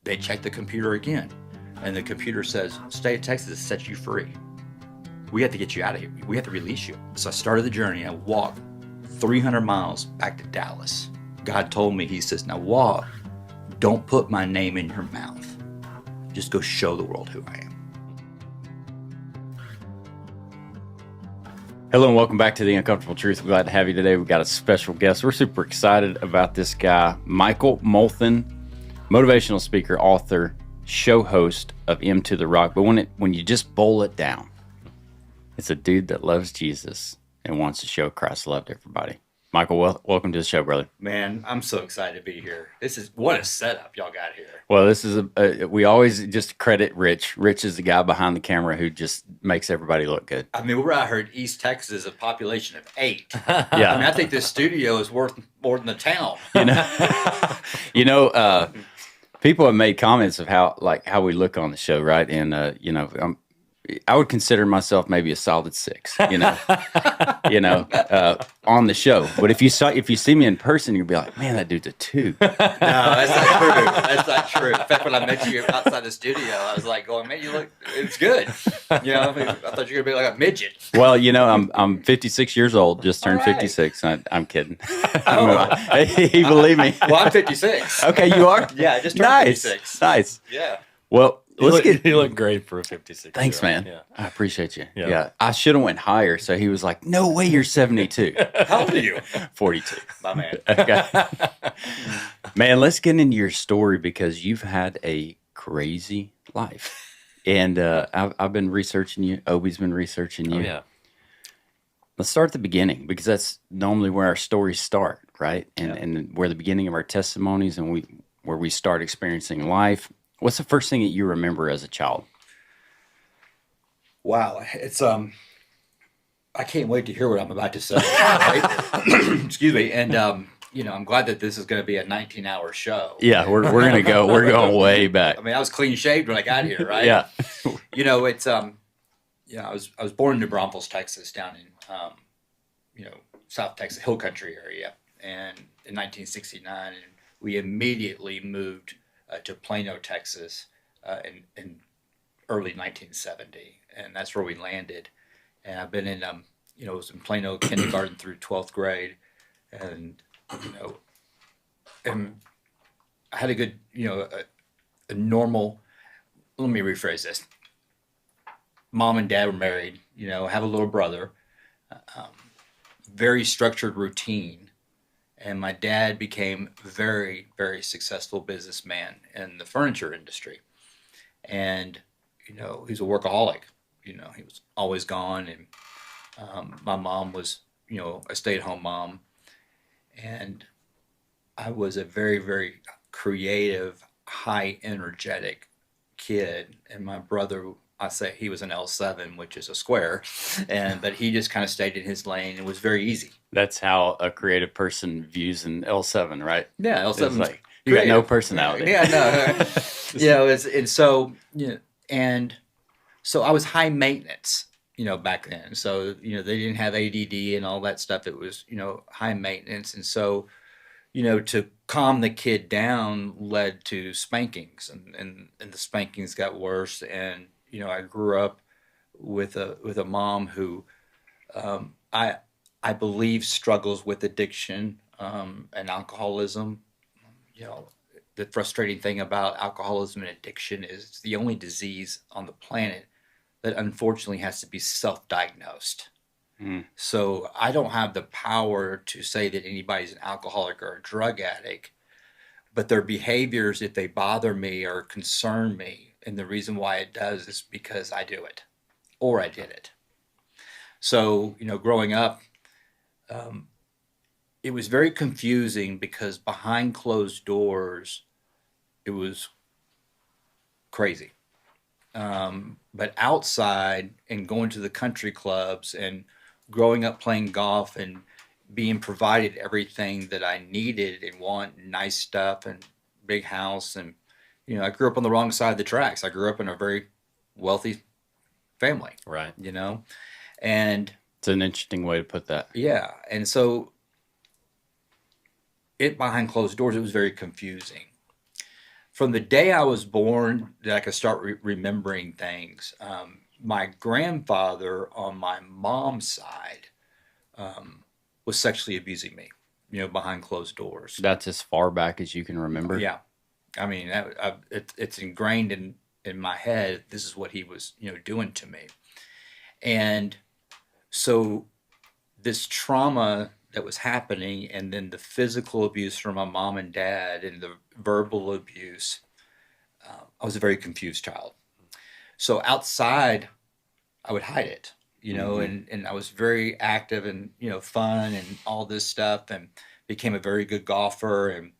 They check the computer again, and the computer says, state of Texas sets you free. We have to get you out of here. We have to release you. So I started the journey. I walked 300 miles back to Dallas. God told me, he says, now walk. Don't put my name in your mouth. Just go show the world who I am. Hello and welcome back to The Uncomfortable Truth. We're glad to have you today. We've got a special guest. We're super excited about this guy, Michael Molthan, motivational speaker, author, show host of M to the Rock. But when you just boil it down, it's a dude that loves Jesus and wants to show Christ's love to everybody. Michael, welcome to the show, brother. Man, I'm so excited to be here. What a setup y'all got here. Well, this is we always just credit Rich. Rich is the guy behind the camera who just makes everybody look good. I mean, we're out here in East Texas, a population of 8. Yeah. I mean, I think this studio is worth more than the town. People have made comments of how we look on the show, right? And I would consider myself maybe a solid 6, on the show. But if you see me in person, you'll be like, man, that dude's a 2. No, that's not true. That's not true. In fact, when I met you outside the studio, I was like going, man, it's good. I thought you were going to be like a midget. Well, I'm 56 years old, just turned 56. I'm kidding. He believe me. Well, I'm 56. Okay, you are? Yeah, I just turned 56. Nice. Yeah. Well, You look great for a 56. Thanks, man. Yeah. I appreciate you. Yeah. Yeah. I should have went higher. So he was like, no way you're 72. How old are you? 42. My man. Okay. Man, let's get into your story because you've had a crazy life. And I've been researching you. Obi's been researching you. Oh, yeah. Let's start at the beginning because that's normally where our stories start, right? And where the beginning of our testimonies and where we start experiencing life. What's the first thing that you remember as a child? Wow, it's I can't wait to hear what I'm about to say. Right? Excuse me, and I'm glad that this is going to be a 19-hour show. Yeah, we're gonna go. We're going way back. I mean, I was clean shaved when I got here, right? Yeah. It's I was born in New Braunfels, Texas, down in South Texas Hill Country area, and in 1969, and we immediately moved to Plano, Texas, in early 1970, and that's where we landed. And I've been in, was in Plano kindergarten through 12th grade, and and I had a good, a normal. Let me rephrase this. Mom and dad were married. Have a little brother. Very structured routine. And my dad became very, very successful businessman in the furniture industry. And, he's a workaholic. He was always gone. And my mom was, a stay-at-home mom. And I was a very, very creative, high energetic kid. And my brother, I say he was an L7, which is a square, but he just kind of stayed in his lane. It was very easy. That's how a creative person views an L7, right? Yeah, L7. It's like you got no personality. Yeah, no. And so I was high maintenance, back then. So they didn't have ADD and all that stuff. It was high maintenance, and so to calm the kid down led to spankings, and the spankings got worse. And I grew up with a mom who I believe struggles with addiction and alcoholism. The frustrating thing about alcoholism and addiction is it's the only disease on the planet that unfortunately has to be self-diagnosed. So I don't have the power to say that anybody's an alcoholic or a drug addict, but their behaviors, if they bother me or concern me, and the reason why it does is because I do it, or I did it. So, growing up, it was very confusing because behind closed doors, it was crazy. But outside and going to the country clubs and growing up playing golf and being provided everything that I needed and want, nice stuff and big house, and I grew up on the wrong side of the tracks. I grew up in a very wealthy family, Right. And It's an interesting way to put that. yeah, and so it behind closed doors, it was very confusing. from the day I was born that I could start remembering things. My grandfather on my mom's side was sexually abusing me, behind closed doors. That's as far back as you can remember. Yeah, I mean, it's ingrained in my head. This is what he was, doing to me, and so this trauma that was happening, and then the physical abuse from my mom and dad, and the verbal abuse. I was a very confused child. So outside, I would hide it, and I was very active and, fun and all this stuff, and became a very good golfer and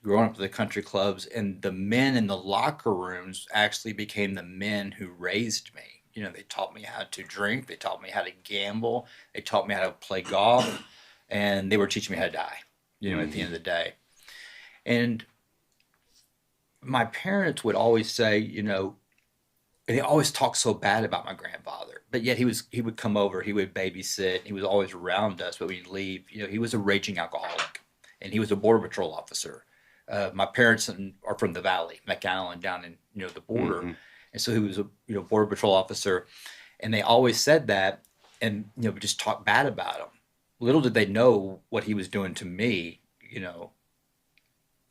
growing up to the country clubs. And the men in the locker rooms actually became the men who raised me. They taught me how to drink, they taught me how to gamble, they taught me how to play golf, and they were teaching me how to die, at the end of the day. And my parents would always say, they always talked so bad about my grandfather, but yet he would come over, he would babysit, he was always around us, but we'd leave. He was a raging alcoholic, and he was a border patrol officer. My parents are from the valley, McAllen, down in the border, and so he was a border patrol officer, and they always said that, and just talk bad about him. Little did they know what he was doing to me.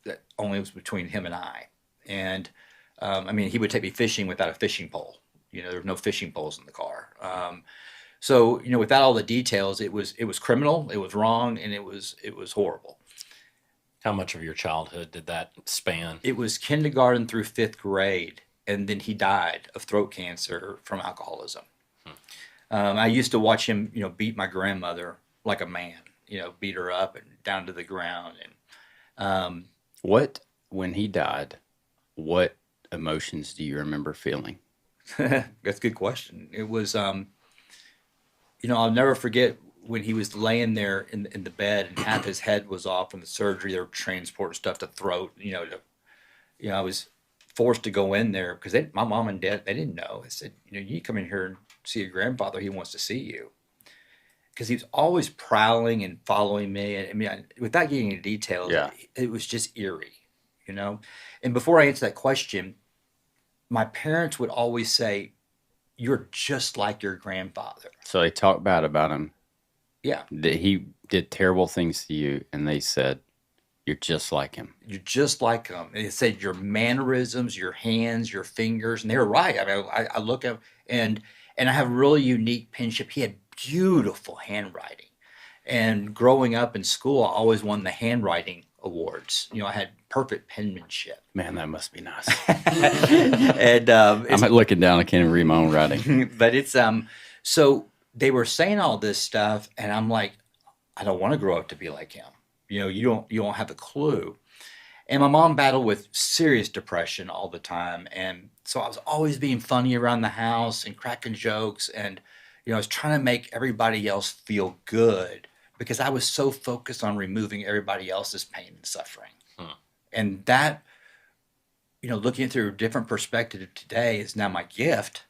That only was between him and I. And I mean, he would take me fishing without a fishing pole. There were no fishing poles in the car. So without all the details, it was criminal, it was wrong, and it was horrible. How much of your childhood did that span? It was kindergarten through fifth grade, and then he died of throat cancer from alcoholism. I used to watch him, beat my grandmother like a man. Beat her up and down to the ground. And when he died, what emotions do you remember feeling? That's a good question. It was, I'll never forget when he was laying there in the bed and half his head was off from the surgery. They were transporting stuff to throat, I was forced to go in there because my mom and dad, they didn't know. They said, you come in here and see your grandfather. He wants to see you. Because he was always prowling and following me. And I mean, without getting into details, it was just eerie, And before I answer that question, my parents would always say, "You're just like your grandfather." So they talked bad about him. Yeah. He did terrible things to you, and they said, "You're just like him." You're just like him. And they said your mannerisms, your hands, your fingers, and they were right. I mean, I look at and I have really unique penmanship. He had beautiful handwriting. And growing up in school, I always won the handwriting awards. I had perfect penmanship. Man, that must be nice. And I'm looking down. I can't even read my own writing. But it's so they were saying all this stuff, and I'm like, I don't want to grow up to be like him. You don't have a clue. And my mom battled with serious depression all the time, and so I was always being funny around the house and cracking jokes, and I was trying to make everybody else feel good because I was so focused on removing everybody else's pain and suffering. And that, looking through a different perspective today is now my gift.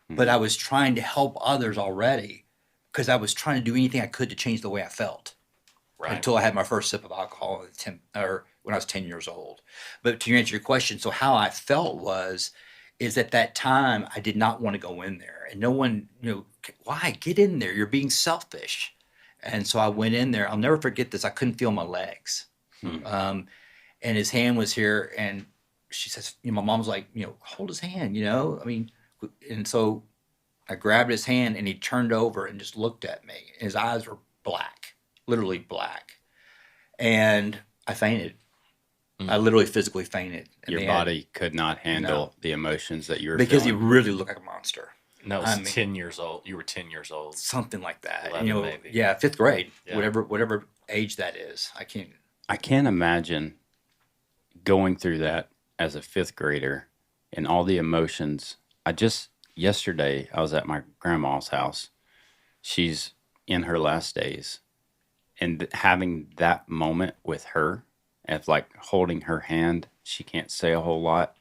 But I was trying to help others already because I was trying to do anything I could to change the way I felt. Right. Until I had my first sip of alcohol when I was 10 years old. But to answer your question, so how I felt is at that time, I did not want to go in there. And no one, why? Get in there. You're being selfish. And so I went in there. I'll never forget this. I couldn't feel my legs. And his hand was here. And she says, my mom's like, hold his hand, I mean, and so I grabbed his hand and he turned over and just looked at me. His eyes were black, literally black. And I fainted. I literally physically fainted. Your body could not handle the emotions that you were because feeling. he really looked like a monster. And that was 10 years old. You were 10 years old. Something like that. 11 maybe. Yeah, fifth grade, whatever age that is. I can't imagine going through that as a fifth grader and all the emotions. Yesterday, I was at my grandma's house. She's in her last days. And having that moment with her, of like holding her hand, she can't say a whole lot.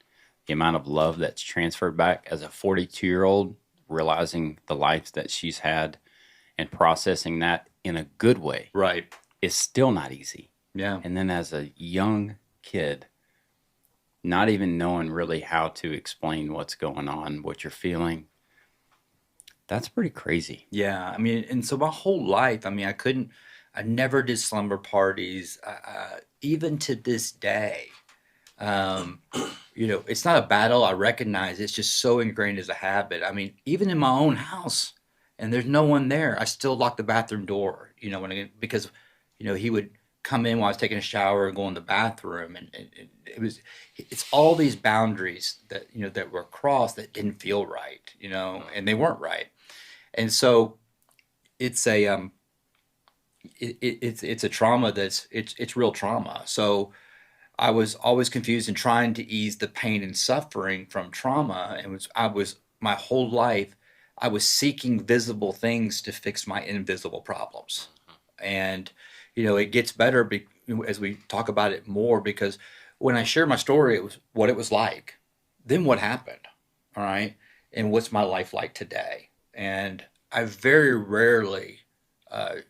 The amount of love that's transferred back as a 42-year-old, realizing the life that she's had and processing that in a good way, is still not easy. Yeah. And then as a young kid, not even knowing really how to explain what's going on, what you're feeling. That's pretty crazy. Yeah, I mean, and so my whole life, I mean, I never did slumber parties. Even to this day, um, it's not a battle. I recognize it's just so ingrained as a habit. I mean, even in my own house, and there's no one there, I still lock the bathroom door. Because he would come in while I was taking a shower and go in the bathroom, and it's all these boundaries that were crossed that didn't feel right, and they weren't right. And so it's it's a trauma it's real trauma. So I was always confused and trying to ease the pain and suffering from trauma, and I was my whole life I was seeking visible things to fix my invisible problems. And it gets better as we talk about it more, because when I share my story, it was what it was like, then what happened, all right, and what's my life like today. And I very rarely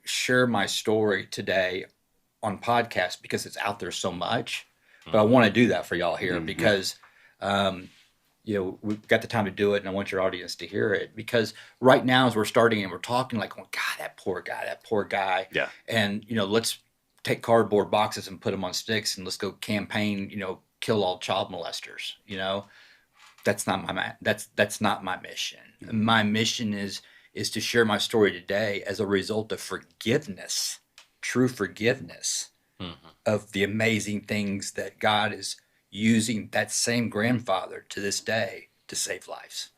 share my story today on podcasts because it's out there so much. But I want to do that for y'all here because um, we've got the time to do it, and I want your audience to hear it. Because right now, as we're starting and we're talking, like, oh, God, that poor guy. Yeah. And let's take cardboard boxes and put them on sticks, and let's go campaign. Kill all child molesters. That's not that's not my mission. My mission is to share my story today as a result of forgiveness, true forgiveness of the amazing things that God is using that same grandfather to this day to save lives.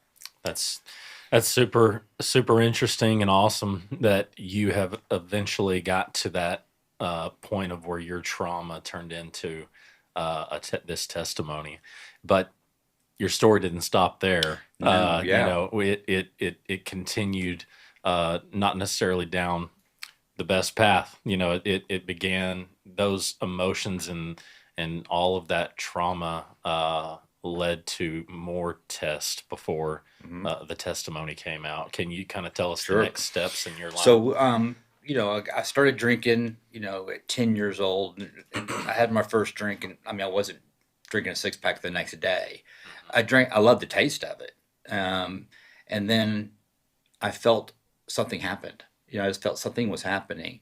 That's super super interesting and awesome that you have eventually got to that point of where your trauma turned into this testimony. But your story didn't stop there. No, yeah. It continued, not necessarily down the best path. It began, those emotions and all of that trauma led to more tests before the testimony came out. Can you kind of tell us the Sure. next steps in your life? So, I started drinking, at 10 years old, and I had my first drink, and I mean, I wasn't drinking a six pack the next day. I loved the taste of it. And then I felt something happened. I just felt something was happening.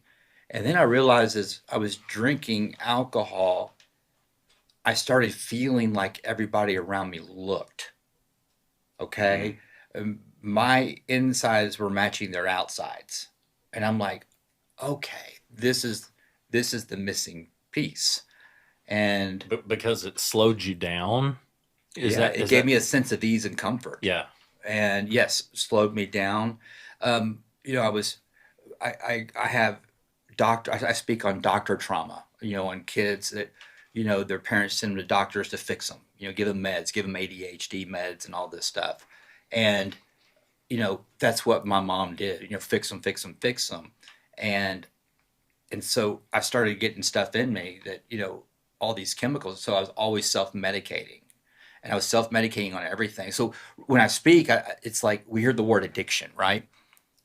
And then I realized as I was drinking alcohol, I started feeling like everybody around me looked. Okay. My insides were matching their outsides. And I'm like, okay, this is the missing piece. And Because it slowed you down? it gave me a sense of ease and comfort. Yeah. And yes, slowed me down. I have I speak on doctor trauma, on kids that, their parents send them to doctors to fix them, give them meds, give them ADHD meds and all this stuff. And, that's what my mom did, fix them, fix them, fix them. And, and so I started getting stuff in me that, all these chemicals. So I was always self-medicating. And I was self-medicating on everything. So when I speak, it's like we hear the word addiction, right?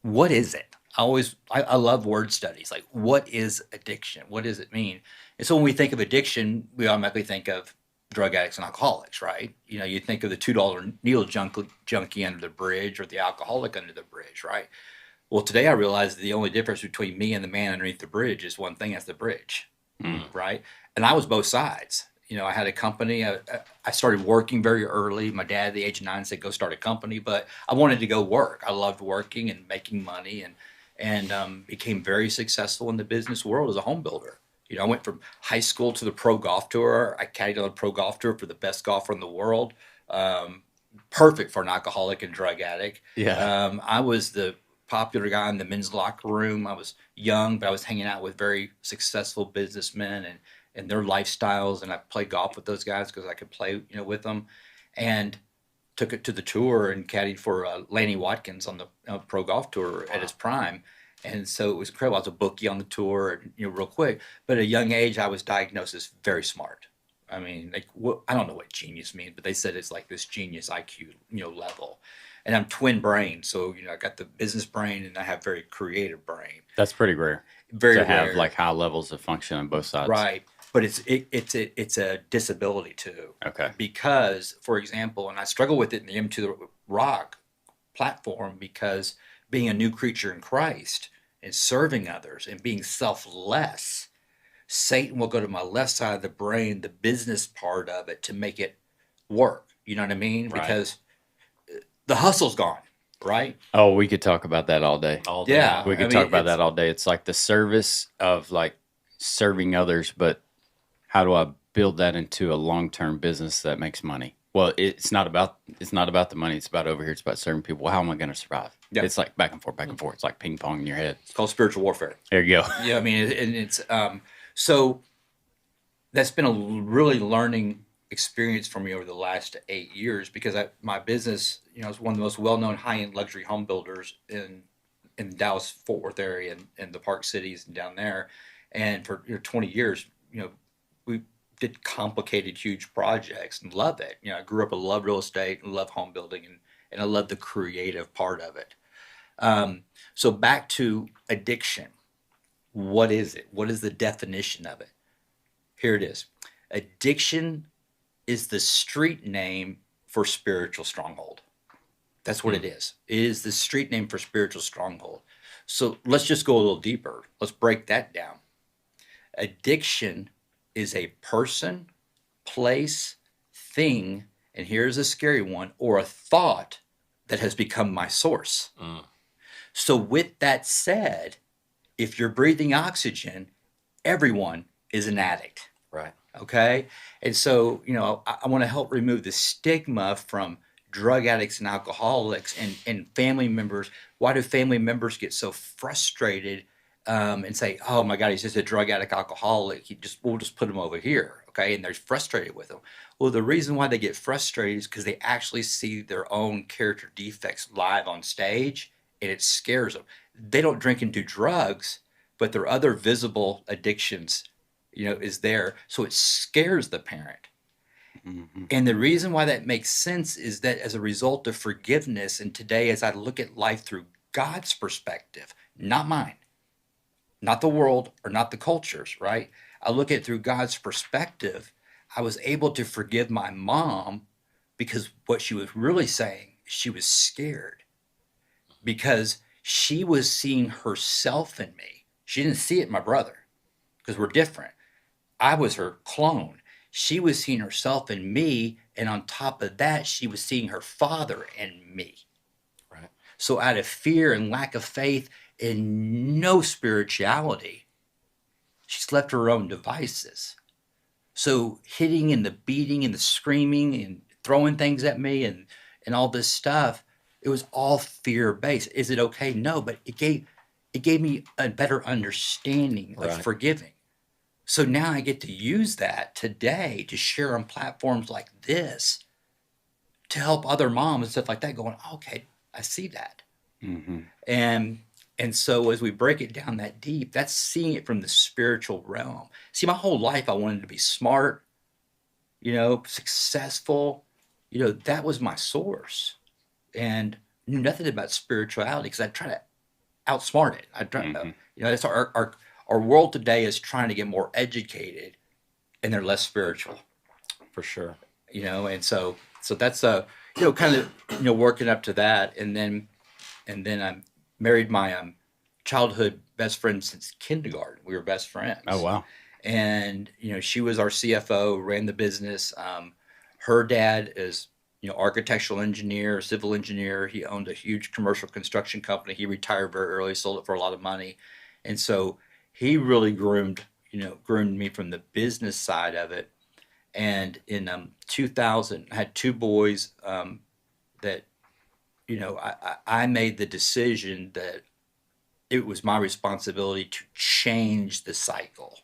What is it? I love word studies. Like, what is addiction? What does it mean? And so when we think of addiction, we automatically think of drug addicts and alcoholics, right? You think of the $2 needle junkie under the bridge or the alcoholic under the bridge, right? Well, today I realized the only difference between me and the man underneath the bridge is one thing: that's the bridge, right? And I was both sides. I had a company. I started working very early. My dad, at the age of 9, said, "Go start a company," but I wanted to go work. I loved working and making money, and became very successful in the business world as a home builder. I went from high school to the pro golf tour. I caddied on the pro golf tour for the best golfer in the world. Perfect for an alcoholic and drug addict. Yeah. I was the popular guy in the men's locker room. I was young, but I was hanging out with very successful businessmen and their lifestyles, and I played golf with those guys because I could play, with them, and took it to the tour and caddied for Lanny Watkins on the pro golf tour at his prime. And so it was incredible. I was a bookie on the tour, and, real quick. But at a young age, I was diagnosed as very smart. I mean, like, I don't know what genius means, but they said it's like this genius IQ, level. And I'm twin brain, so I got the business brain and I have very creative brain. That's pretty rare Very to rare. have like high levels of function on both sides. Right. but it's a disability too. Okay. Because, for example, and I struggle with it in the M to the Rock platform, because being a new creature in Christ and serving others and being selfless, Satan will go to my left side of the brain, the business part of it, to make it work. You know what I mean? Right. Because the hustle's gone, right? Oh, we could talk about that all day. All day Yeah. long. We could talk about that all day. It's like the service of like serving others, but how do I build that into a long-term business that makes money? Well, it's not about the money. It's about over here. It's about serving people. How am I going to survive? Yeah. It's like back and forth, back and forth. It's like ping pong in your head. It's called spiritual warfare. There you go. Yeah, I mean, and it's so that's been a really learning experience for me over the last 8 years, because my business, is one of the most well-known high-end luxury home builders in the Dallas Fort Worth area and the Park Cities and down there, and for 20 years, we did complicated, huge projects and love it. I grew up and love real estate and love home building, and I love the creative part of it. So back to addiction. What is it? What is the definition of it? Here it is. Addiction is the street name for spiritual stronghold. That's what it is. It is the street name for spiritual stronghold. So let's just go a little deeper. Let's break that down. Addiction is a person, place, thing, and here's a scary one, or a thought that has become my source. So with that said, if you're breathing oxygen, everyone is an addict. Right. Okay. And so, I want to help remove the stigma from drug addicts and alcoholics and family members. Why do family members get so frustrated and say, oh my God, he's just a drug addict, alcoholic. We'll just put him over here. Okay. And they're frustrated with him. Well, the reason why they get frustrated is because they actually see their own character defects live on stage, and it scares them. They don't drink and do drugs, but their other visible addictions, is there. So it scares the parent. Mm-hmm. And the reason why that makes sense is that as a result of forgiveness, and today as I look at life through God's perspective, not mine, not the world or not the cultures, right? I look at it through God's perspective. I was able to forgive my mom because what she was really saying, she was scared because she was seeing herself in me. She didn't see it in my brother because we're different. I was her clone. She was seeing herself in me, and on top of that, she was seeing her father in me. Right. So out of fear and lack of faith and no spirituality, she's left to her own devices. So hitting and the beating and the screaming and throwing things at me and all this stuff, it was all fear-based. Is it okay? No, but it gave me a better understanding of forgiving. So now I get to use that today to share on platforms like this to help other moms and stuff like that, going, okay, I see that. Mm-hmm. And so as we break it down that deep, that's seeing it from the spiritual realm. See, my whole life I wanted to be smart, successful. That was my source. And knew nothing about spirituality because I try to outsmart it. I try, that's our world today is trying to get more educated, and they're less spiritual. For sure. And so that's kind of working up to that, and then I married my childhood best friend since kindergarten. We were best friends. Oh wow. And she was our CFO, ran the business. Her dad is architectural engineer, civil engineer. He owned a huge commercial construction company. He retired very early, sold it for a lot of money, and so he really groomed me from the business side of it. And in 2000, I had two boys that, I made the decision that it was my responsibility to change the cycle.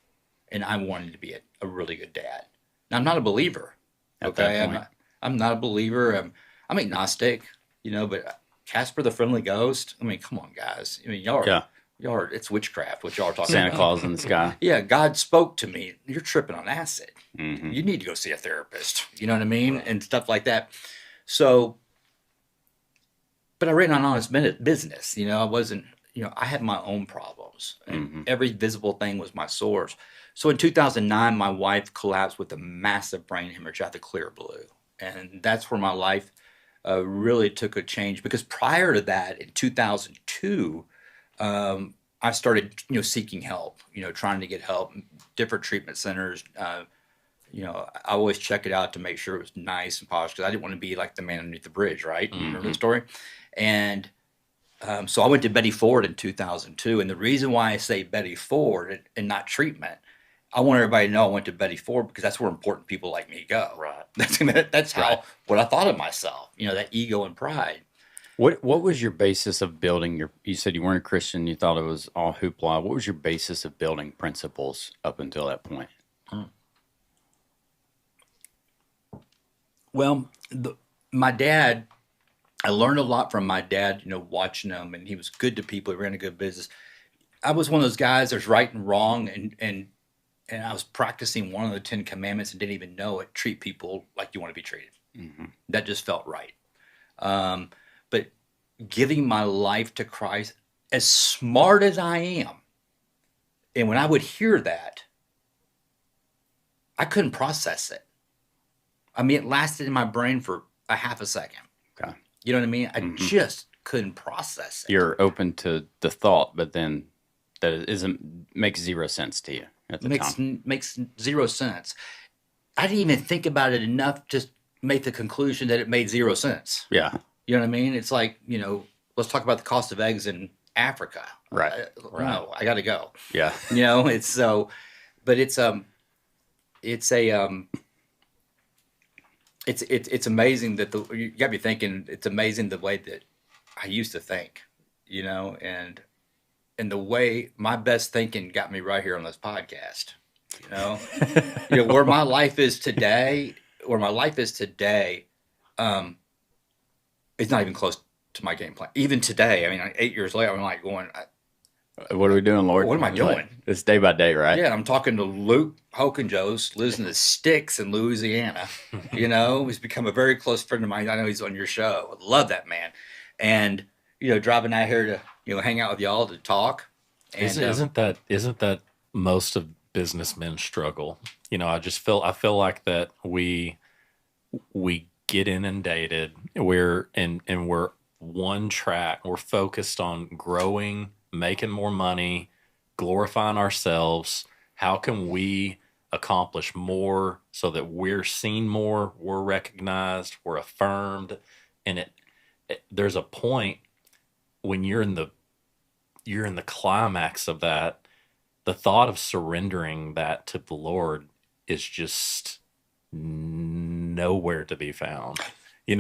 And I wanted to be a really good dad. Now, I'm not a believer. Okay. I'm not a believer. I'm agnostic, but Casper the Friendly Ghost. I mean, come on, guys. I mean, y'all are, it's witchcraft, what y'all are talking Santa about. Claus in the sky. Yeah, God spoke to me. You're tripping on acid. Mm-hmm. You need to go see a therapist. You know what I mean? Right. And stuff like that. So, but I ran an honest business. I wasn't, I had my own problems. And every visible thing was my source. So in 2009, my wife collapsed with a massive brain hemorrhage out the clear blue. And that's where my life really took a change because prior to that, in 2002, I started, seeking help, trying to get help, different treatment centers. I always check it out to make sure it was nice and polished because I didn't want to be like the man underneath the bridge, right? You remember the story? And so I went to Betty Ford in 2002. And the reason why I say Betty Ford and not treatment, I want everybody to know I went to Betty Ford because that's where important people like me go. Right. That's how Right. what I thought of myself, that ego and pride. What was your basis of building your? You said you weren't a Christian. You thought it was all hoopla. What was your basis of building principles up until that point? Well, my dad, I learned a lot from my dad, watching him, and he was good to people. He ran a good business. I was one of those guys. There's right and wrong, and I was practicing one of the 10 Commandments and didn't even know it. Treat people like you want to be treated. That just felt right. But giving my life to Christ, as smart as I am, and when I would hear that, I couldn't process it. I mean, it lasted in my brain for a half a second. Okay. You know what I mean? I just couldn't process it. You're open to the thought, but then that isn't makes zero sense to you at the time. Makes zero sense. I didn't even think about it enough to make the conclusion that it made zero sense. Yeah. You know what I mean? It's like, let's talk about the cost of eggs in Africa. Right. No, I got to go. Yeah. It's so, but it's amazing that you got me thinking. It's amazing the way that I used to think, and the way my best thinking got me right here on this podcast. Where my life is today, it's not even close to my game plan. Even today, I mean, 8 years later, I'm like going, What are we doing, Lord? what am I doing? Like, it's day by day, right? Yeah, I'm talking to Luke Hokenjos, lives in the sticks in Louisiana. He's become a very close friend of mine. I know he's on your show. I love that man. And, driving out here to, hang out with y'all to talk. And, Isn't that most of businessmen struggle? I feel like that we get inundated. We're one track. We're focused on growing, making more money, glorifying ourselves. How can we accomplish more so that we're seen more, we're recognized, we're affirmed? And there's a point when you're in the climax of that, the thought of surrendering that to the Lord is just nowhere to be found. It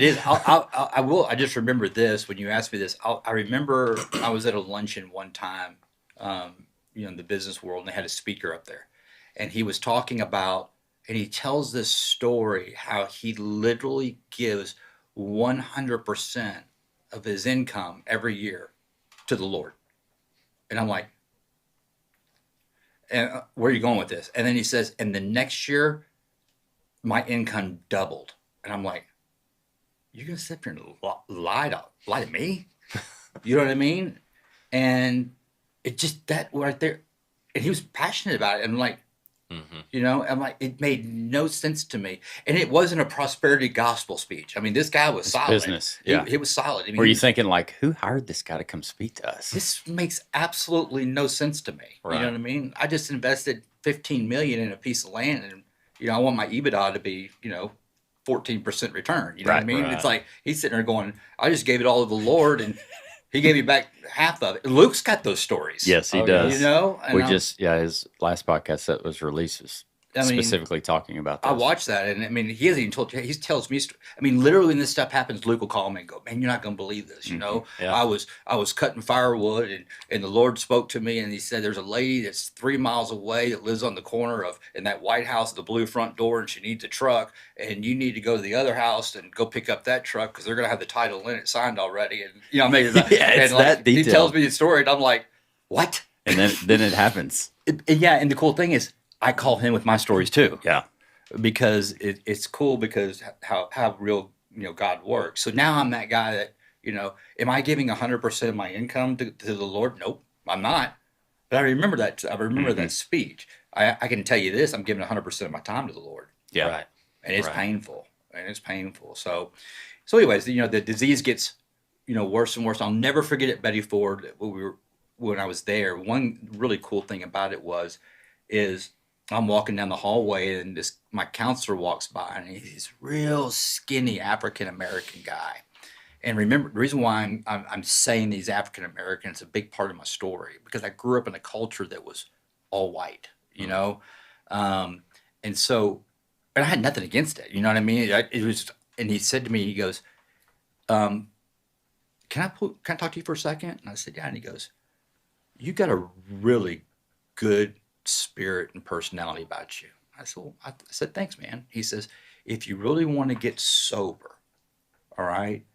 is. I just remember this when you asked me this. I remember I was at a luncheon one time, in the business world, and they had a speaker up there, and he was talking about, and he tells this story how he literally gives 100% of his income every year to the Lord, and I'm like, and where are you going with this? And then he says, and the next year, my income doubled. And I'm like, you're going to sit there and lie to me? You know what I mean? And it just, that right there. And he was passionate about it. And I'm like, I'm like, it made no sense to me. And it wasn't a prosperity gospel speech. I mean, this guy was solid. Business. Yeah. He was solid. I mean, Were you thinking like, who hired this guy to come speak to us? this makes absolutely no sense to me. Right. You know what I mean? I just invested $15 million in a piece of land, and I want my EBITDA to be 14% return. You know what I mean? Right. It's like he's sitting there going, I just gave it all to the Lord, and he gave me back half of it. Luke's got those stories. Yes, he does. And his last podcast that was released was specifically talking about this. I watched that, and I mean, he hasn't even told. He tells me. I mean, literally, when this stuff happens, Luke will call me and go, "Man, you're not going to believe this." Yeah. I was cutting firewood, and the Lord spoke to me, and He said, "There's a lady that's 3 miles away that lives on the corner of in that white house, the blue front door, and she needs a truck, and you need to go to the other house and go pick up that truck because they're going to have the title in it signed already." And I mean, it's that detailed. He tells me the story, and I'm like, "What?" And then it happens. And the cool thing is, I call him with my stories too. Yeah. Because it's cool because how real God works. So now I'm that guy that am I giving 100% of my income to the Lord? Nope, I'm not. But I remember that. I remember Mm-hmm. that speech. I can tell you this: I'm giving 100% of my time to the Lord, Yeah. Right. and it's Right. painful, and it's painful. So, anyways, the disease gets, worse and worse. I'll never forget it, Betty Ford. When I was there. One really cool thing about it is I'm walking down the hallway, and my counselor walks by, and he's this real skinny African American guy. And remember, the reason why I'm saying these African Americans, a big part of my story, because I grew up in a culture that was all white, um, and so, and I had nothing against it. You know what I mean? It was, and he said to me, he goes, um, can I talk to you for a second?" And I said, "Yeah." And he goes, "You got a really good spirit and personality about you." I said, "Well," I said, "Thanks, man." He says, "If you really want to get sober, all right,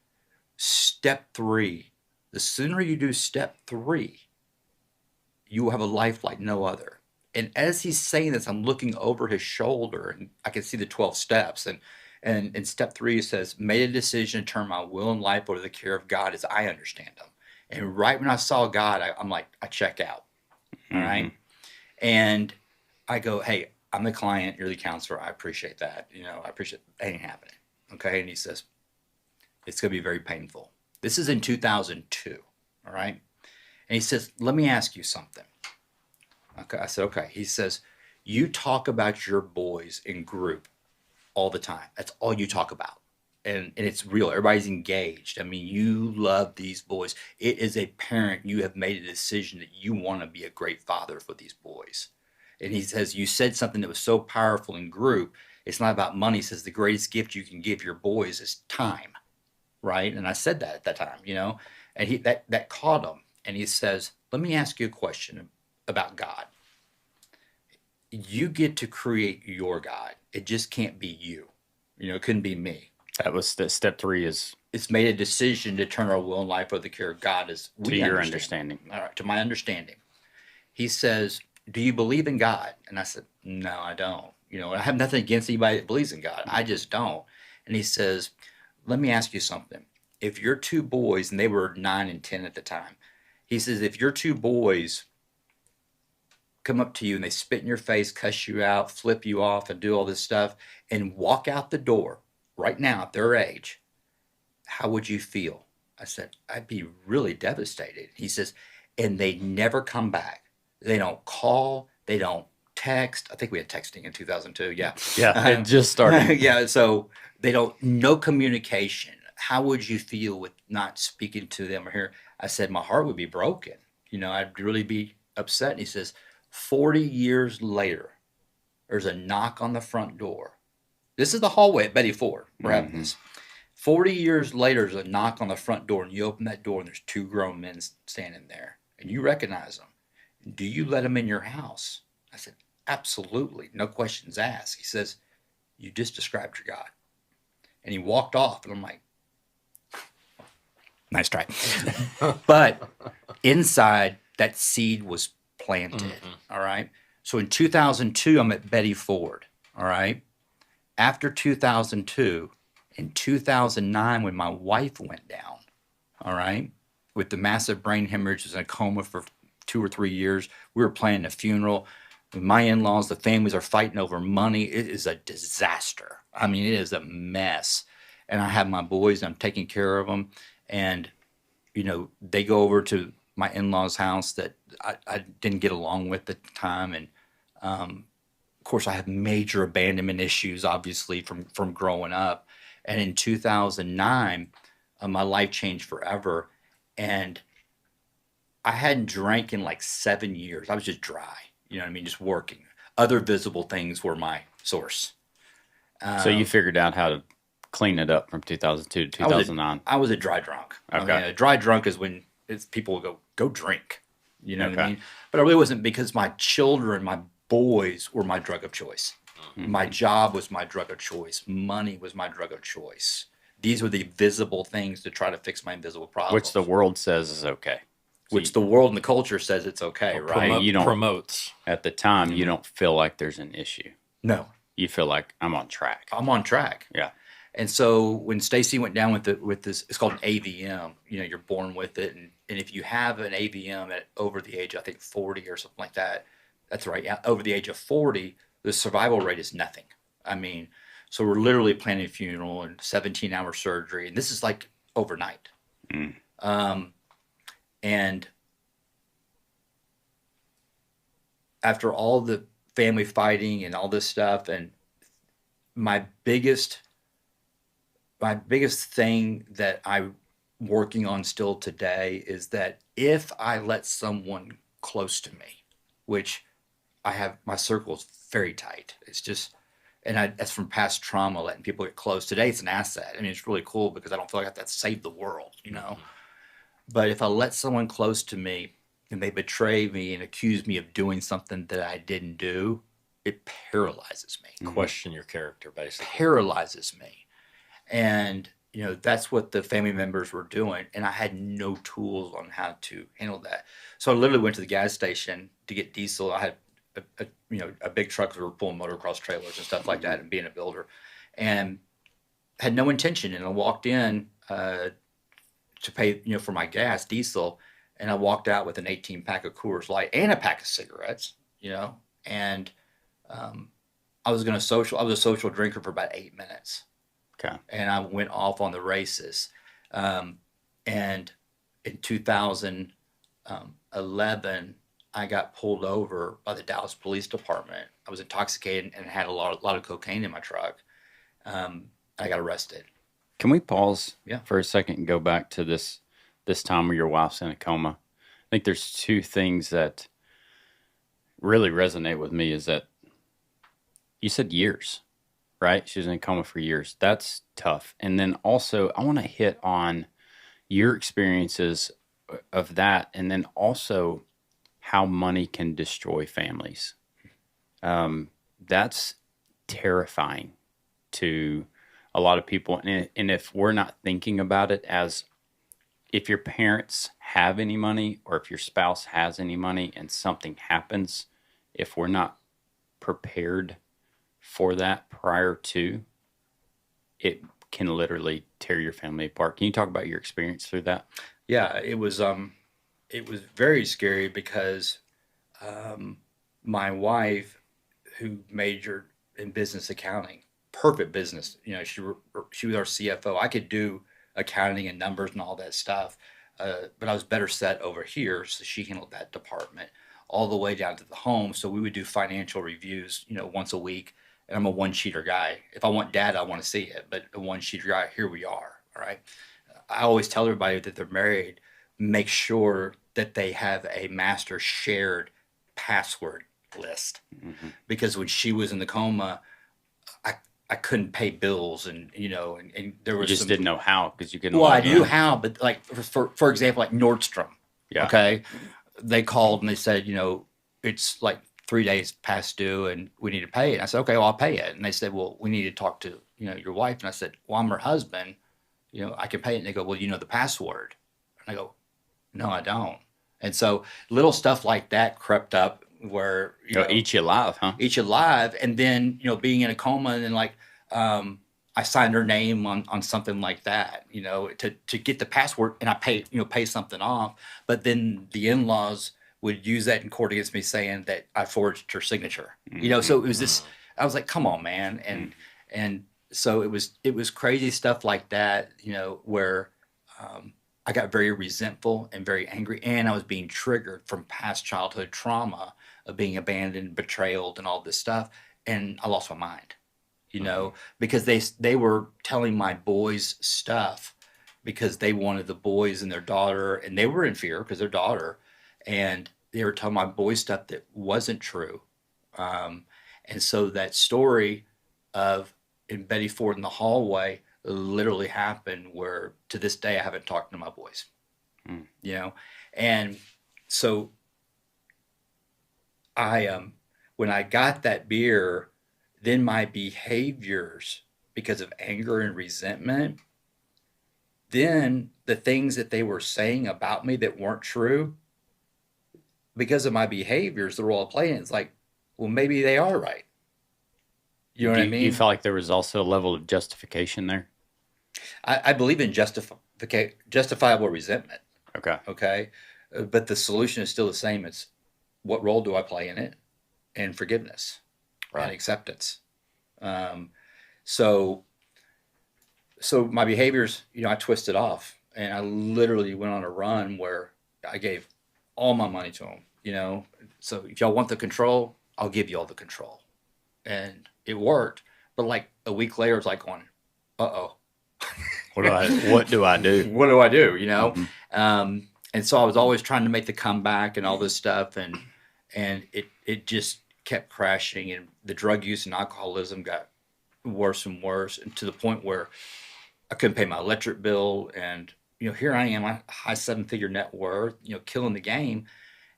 step 3, the sooner you do step 3, you will have a life like no other." And as he's saying this, I'm looking over his shoulder, and I can see the 12 steps. And in step 3, it says, "Made a decision to turn my will and life over to the care of God as I understand them." And right when I saw God, I'm like, I check out. All Mm-hmm. right. And I go, "Hey, I'm the client, you're the counselor. I appreciate that. I appreciate that ain't happening." Okay. And he says, "It's going to be very painful." This is in 2002. All right. And he says, "Let me ask you something." Okay. I said, "Okay." He says, "You talk about your boys in group all the time. That's all you talk about. And it's real. Everybody's engaged. I mean, you love these boys. It is a parent. You have made a decision that you want to be a great father for these boys." And he says, "You said something that was so powerful in group. It's not about money." He says, "The greatest gift you can give your boys is time." Right. And I said that at that time. And that caught him. And he says, "Let me ask you a question about God. You get to create your God. It just can't be you. It couldn't be me. That was step 3 is It's made a decision to turn our will and life over the care of God as to we your understand." understanding. All right, to my understanding. He says, "Do you believe in God?" And I said, "No, I don't. I have nothing against anybody that believes in God. I just don't." And he says, "Let me ask you something. If your two boys," and they were 9 and 10 at the time, he says, "if your two boys come up to you and they spit in your face, cuss you out, flip you off, and do all this stuff, and walk out the door right now at their age, how would you feel?" I said, "I'd be really devastated." He says, "And they never come back. They don't call. They don't text." I think we had texting in 2002. Yeah. Yeah, it just started. Yeah. So they don't, no communication. How would you feel with not speaking to them or here? I said, "My heart would be broken. I'd really be upset." And he says, 40 years later, there's a knock on the front door. This is the hallway at Betty Ford. We're having Mm-hmm. this. 40 years later, there's a knock on the front door, and you open that door, and there's two grown men standing there, and you recognize them. "Do you let them in your house?" I said, "Absolutely. No questions asked." He says, "You just described your God." And he walked off, and I'm like, nice try. But inside, that seed was planted. Mm-hmm. All right. So in 2002, I'm at Betty Ford. All right. After 2002, in 2009, when my wife went down, all right, with the massive brain hemorrhage, was in a coma for 2 or 3 years. We were planning a funeral. My in-laws, the families are fighting over money. It is a disaster. I mean, it is a mess. And I have my boys, and I'm taking care of them. And, they go over to my in-laws' house that I didn't get along with at the time. And, of course, I have major abandonment issues, obviously, from growing up. And in 2009, my life changed forever. And I hadn't drank in like 7 years. I was just dry. You know what I mean? Just working. Other visible things were my source. So you figured out how to clean it up from 2002 to 2009. I was a dry drunk. Okay. I mean, a dry drunk is when people will go drink. You know what I Okay. mean? But I really wasn't, because my children, my boys were my drug of choice. Mm-hmm. My job was my drug of choice. Money was my drug of choice. These were the visible things to try to fix my invisible problems. Which the world says is okay. So which the world and the culture says it's okay, right? you don't- promotes. at the time, you don't feel like there's an issue. No, You feel like I'm on track. I'm on track. Yeah. And so when Stacy went down with this, it's called an AVM. You know, you're born with it, and if you have an AVM at over the age, I think 40 or something like that, that's right. Yeah, over the age of 40, the survival rate is nothing. I mean, so we're literally planning a funeral and 17-hour surgery, and this is like overnight. Mm. Um, and after all the family fighting and all this stuff, and my biggest my biggest thing that I'm working on still today is that if I let someone close to me, which I have, my circle is very tight. It's just, that's from past trauma, letting people get close. Today, it's an asset. I mean, it's really cool because I don't feel like I have to save the world, you know. Mhm. But if I let someone close to me and they betray me and accuse me of doing something that I didn't do, it paralyzes me. Question your character, basically. Paralyzes me. And, you know, that's what the family members were doing. And I had no tools on how to handle that. So I literally went to the gas station to get diesel. I had a big truck that were pulling motocross trailers and stuff like that, and being a builder, and had no intention. And I walked in to pay, for my gas, diesel, and I walked out with an 18 pack of Coors Light and a pack of cigarettes, and I was I was a social drinker for about 8 minutes. Okay. And I went off on the races. And in 2011, I got pulled over by the Dallas Police Department. I was intoxicated and had a lot of cocaine in my truck. I got arrested. Can we pause Yeah. for a second and go back to this time where your wife's in a coma? I think there's two things that really resonate with me. Is that you said years, right? She was in a coma for years. That's tough. And then also, I want to hit on your experiences of that, and then also how money can destroy families. That's terrifying to a lot of people. And if we're not thinking about it as if your parents have any money or if your spouse has any money and something happens, if we're not prepared for that prior to, it can literally tear your family apart. Can you talk about your experience through that? Yeah, it was very scary because my wife, who majored in business accounting, perfect business. She was our CFO. I could do accounting and numbers and all that stuff, but I was better set over here, so she handled that department all the way down to the home. So we would do financial reviews, once a week. And I'm a one-sheeter guy. If I want data, I want to see it. But a one-sheeter guy, here we are. All right. I always tell everybody that they're married, make sure that they have a master shared password list. Mm-hmm. Because when she was in the coma, I couldn't pay bills, and there was You just didn't know how because you couldn't. Well, I log in. knew how, but like for example, like Nordstrom. Yeah. Okay, they called and they said, it's like 3 days past due, and we need to pay it. And I said, okay, well, I'll pay it. And they said, well, we need to talk to your wife. And I said, well, I'm her husband. I can pay it. And they go, well, you know the password. And I go, no, I don't. And so little stuff like that crept up where eat you alive, huh? eat you alive. And then being in a coma, and then like I signed her name on something like that, to get the password, and I pay something off. But then the in-laws would use that in court against me, saying that I forged her signature. So it was this. I was like, come on, man, and so it was crazy stuff like that, where I got very resentful and very angry, and I was being triggered from past childhood trauma of being abandoned, betrayal, and all this stuff, and I lost my mind, because they were telling my boys stuff because they wanted the boys and their daughter, and they were in fear because their daughter, and they were telling my boys stuff that wasn't true, and so that story of in Betty Ford in the hallway literally happened, where to this day I haven't talked to my boys. And so I when I got that beer, then my behaviors, because of anger and resentment, then the things that they were saying about me that weren't true, because of my behaviors, the role I play in, it's like, well, maybe they are right. You know what I You mean? felt like there was also a level of justification there? I believe in justifiable resentment. Okay. Okay, but the solution is still the same. It's what role do I play in it, and forgiveness and Right. acceptance. Um, so so my behaviors, I twisted off, and I literally went on a run where I gave all my money to them. So if y'all want the control, I'll give you all the control, and it worked. But like a week later, it's like going, uh oh. What do I do? What do I do? Hmm. And so I was always trying to make the comeback and all this stuff, and it just kept crashing, and the drug use and alcoholism got worse and worse, and to the point where I couldn't pay my electric bill, and here I am, a high seven-figure net worth, killing the game,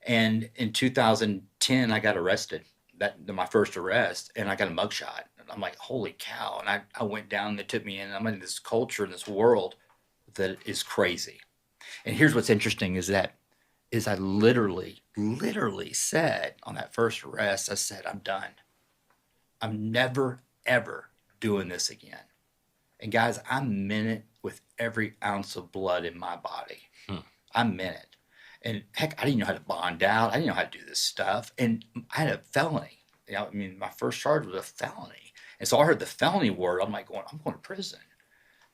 and in 2010 I got arrested. That my first arrest, and I got a mugshot. And I'm like, holy cow! And I went down. They took me in. I'm in this culture, in this world that is crazy. And here's what's interesting is I literally said on that first arrest, I said, I'm done. I'm never ever doing this again. And guys, I meant it with every ounce of blood in my body. Hmm. I meant it. And heck, I didn't know how to bond out. I didn't know how to do this stuff. And I had a felony. I mean, my first charge was a felony. And so I heard the felony word. I'm like, I'm going to prison.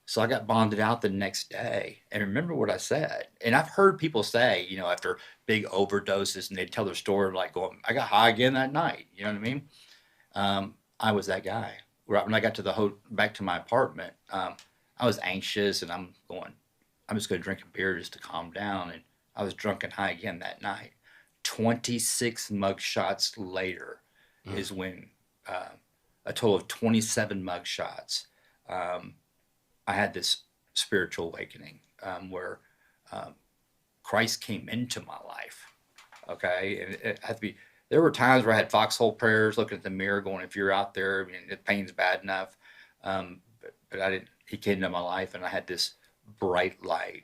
So I got bonded out the next day. And remember what I said. And I've heard people say, after big overdoses, and they tell their story like going, I got high again that night. You know what I mean? I was that guy. When I got to back to my apartment, I was anxious, and I'm going, I'm just going to drink a beer just to calm down. And I was drunk and high again that night. 26 mug shots later is when a total of 27 mug shots. I had this spiritual awakening where Christ came into my life. Okay, and it had to be. There were times where I had foxhole prayers, looking at the mirror, going, "If you're out there, I mean, the pain's bad enough." But I didn't. He came into my life, and I had this bright light,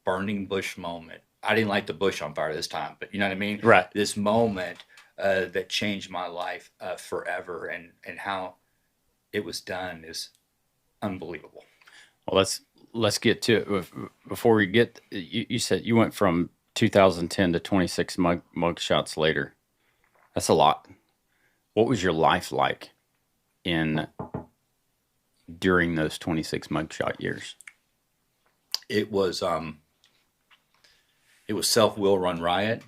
burning bush moment. I didn't light the bush on fire this time, but you know what I mean. Right. This moment that changed my life forever, and how it was done is unbelievable. Well, let's get to it. Before we get, you said you went from 2010 to 26 mug shots later. That's a lot. What was your life like during those 26 mugshot years? It was self-will run riot.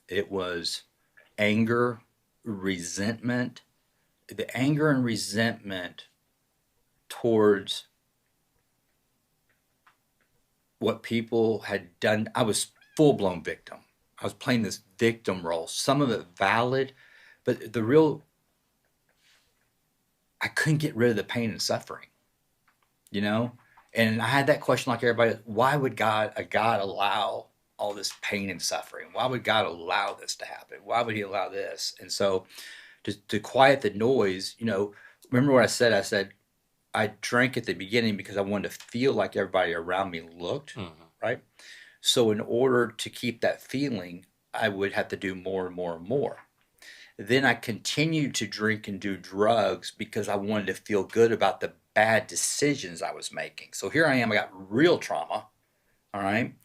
It was anger, resentment. The anger and resentment towards what people had done. I was full-blown victim. I was playing this victim role. Some of it valid, but I couldn't get rid of the pain and suffering, And I had that question like everybody, why would God allow all this pain and suffering? Why would God allow this to happen? Why would he allow this? And so to quiet the noise, remember what I said? I said, I drank at the beginning because I wanted to feel like everybody around me looked, right? So in order to keep that feeling, I would have to do more and more and more. Then I continued to drink and do drugs because I wanted to feel good about the bad decisions I was making. So here I am, I got real trauma, all right?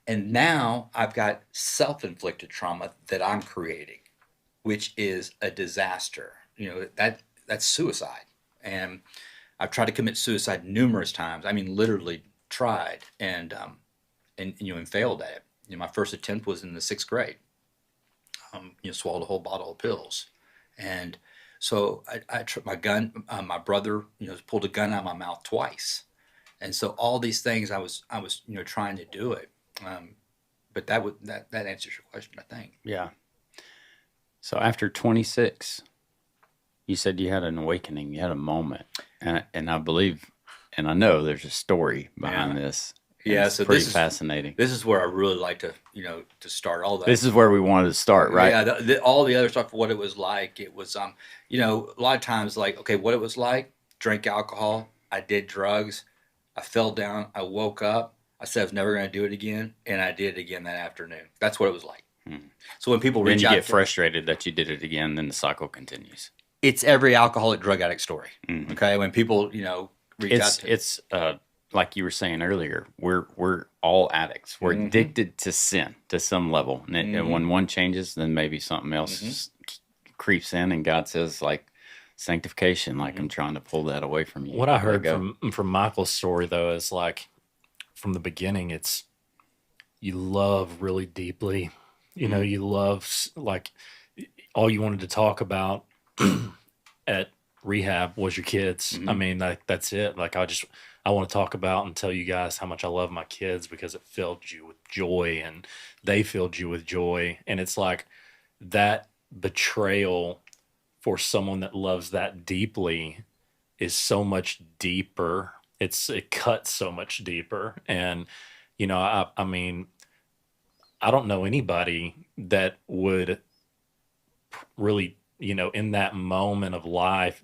And now I've got self-inflicted trauma that I'm creating, which is a disaster. That's suicide. And I've tried to commit suicide numerous times. I mean, literally tried and failed at it. My first attempt was in the 6th grade. Swallowed a whole bottle of pills, and so my brother, pulled a gun out of my mouth twice, and so all these things I was trying to do it, but that answers your question, I think. Yeah. So after 26, you said you had an awakening, you had a moment, and I believe, and I know there's a story behind this. Yeah, it's so pretty fascinating. This is where I really like to, to start all that. This is where we wanted to start, right? Yeah, all the other stuff, what it was like. It was, a lot of times, like, okay, what it was like. Drank alcohol. I did drugs. I fell down. I woke up. I said I was never going to do it again, and I did it again that afternoon. That's what it was like. So when people Then reach you out, get frustrated that you did it again, then the cycle continues. it's every alcoholic drug addict story. Mhm. Okay, when people reach out to It's like you were saying earlier, we're all addicts. We're addicted to sin to some level, and when one changes, then maybe something else creeps in, and God says like sanctification, like I'm trying to pull that away from you. What I Let heard go. from Michael's story though is like from the beginning, it's you love really deeply. You know, you love like all you wanted to talk about at rehab was your kids. I mean, like that's it. Like I want to talk about and tell you guys how much I love my kids because it filled you with joy and they filled you with joy. And it's like that betrayal for someone that loves that deeply is so much deeper. It cuts so much deeper. And I mean, I don't know anybody that would really, in that moment of life,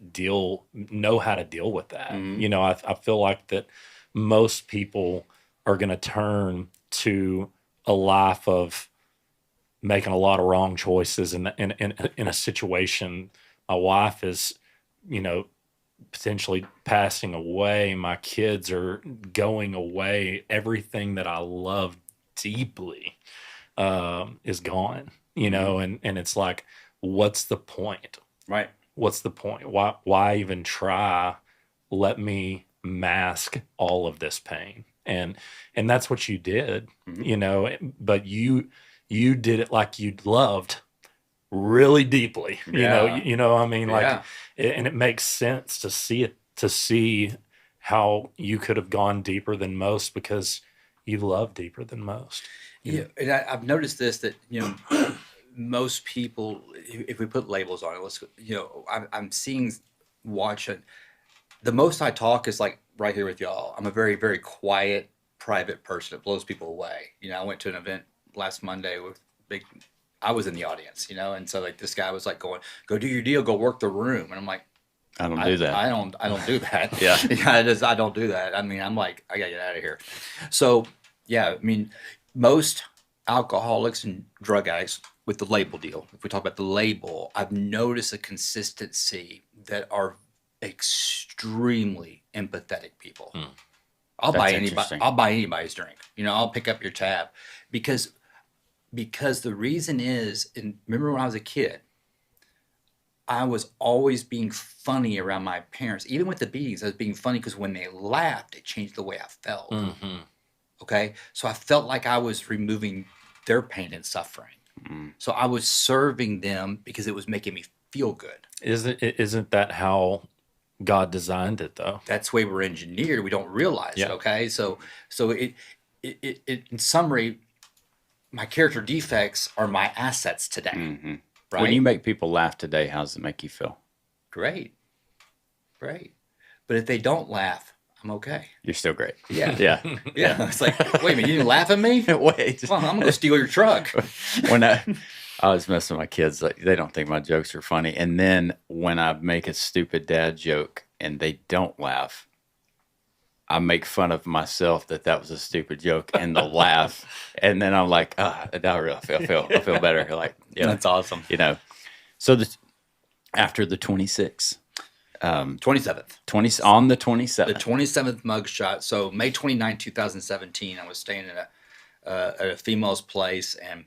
know how to deal with that. I feel like that most people are going to turn to a life of making a lot of wrong choices in a situation. My wife is, potentially passing away. My kids are going away. Everything that I love deeply is gone, and it's like, what's the point? right. What's the point? Why even try? Let me mask all of this pain. And that's what you did, but you did it like you loved really deeply, Yeah. I mean, like, Yeah. and it makes sense to see how you could have gone deeper than most because you love deeper than most. Yeah, and I've noticed this that most people, if we put labels on it, I'm seeing, watching. The most I talk is like right here with y'all. I'm a very very quiet, private person. It blows people away. I went to an event last Monday with big. I was in the audience, and so like this guy was like going, "Go do your deal, go work the room," and I'm like, I don't do that. I don't do that. Yeah. I don't do that. I mean, I'm like, I gotta get out of here. So yeah, I mean, most alcoholics and drug addicts with the label deal. If we talk about the label, I've noticed a consistency that are extremely empathetic people. That's interesting. I'll buy anybody's drink. I'll pick up your tab because the reason is, and remember when I was a kid, I was always being funny around my parents. Even with the beatings, I was being funny because when they laughed, it changed the way I felt. Okay? So I felt like I was removing their pain and suffering. So I was serving them because it was making me feel good. Isn't that how God designed it though? That's the way we're engineered. We don't realize it. Yeah. Okay? So it in summary, my character defects are my assets today. Right? When you make people laugh today, how does it make you feel? Great. Great. But if they don't laugh, I'm okay. You're still great. Yeah. Yeah. Yeah. It's like, wait a minute, you didn't laugh at me? Wait. Well, I'm gonna go steal your truck. When I was messing with my kids, like they don't think my jokes are funny. And then when I make a stupid dad joke and they don't laugh, I make fun of myself that was a stupid joke and they'll laugh. And then I'm like, now I really I feel better. Like, yeah, That's awesome. So after the 26th, 27th. on the The 27th, 27th mugshot. So May 29, 2017, I was staying at a female's place, and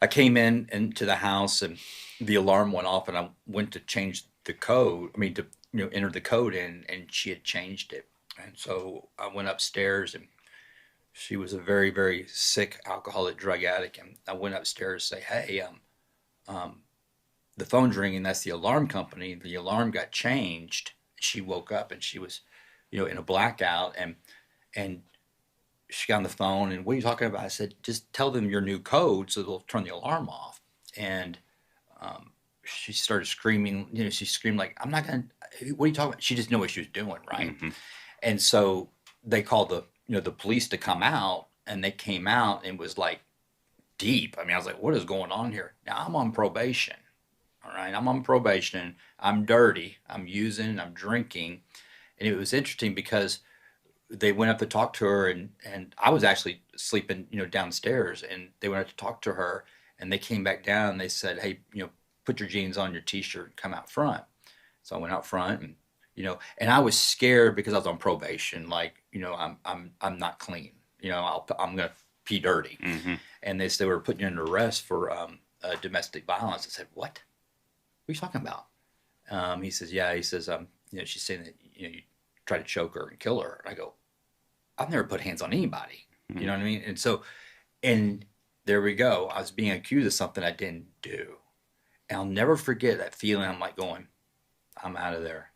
I came into the house and the alarm went off, and I went to change the code. I mean, to enter the code in, and she had changed it. And so I went upstairs, and she was a very, very sick alcoholic drug addict. And I went upstairs to say, "Hey, the phone's ringing. That's the alarm company. The alarm got changed." She woke up, and she was, in a blackout, and she got on the phone, and, "What are you talking about?" I said, "Just tell them your new code so they'll turn the alarm off." And she started screaming. She screamed like, "I'm not gonna. What are you talking about?" She just knew what she was doing, right? And so they called the police to come out, and they came out, and it was like deep. I mean, I was like, "What is going on here?" Now I'm on probation. All right, I'm on probation. I'm dirty. I'm using. I'm drinking, and it was interesting because they went up to talk to her, and I was actually sleeping, downstairs, and they went up to talk to her, and they came back down, and they said, "Hey, put your jeans on, your t-shirt, and come out front. So I went out front, and and I was scared because I was on probation. Like, I'm not clean. I'm gonna pee dirty. Mm-hmm. And they were putting you under arrest for domestic violence. I said, what? What are you talking about? He says, yeah. He says, she's saying that you try to choke her and kill her. And I go, I've never put hands on anybody. Mm-hmm. You know what I mean? And there we go. I was being accused of something I didn't do. And I'll never forget that feeling. I'm like going, I'm out of there.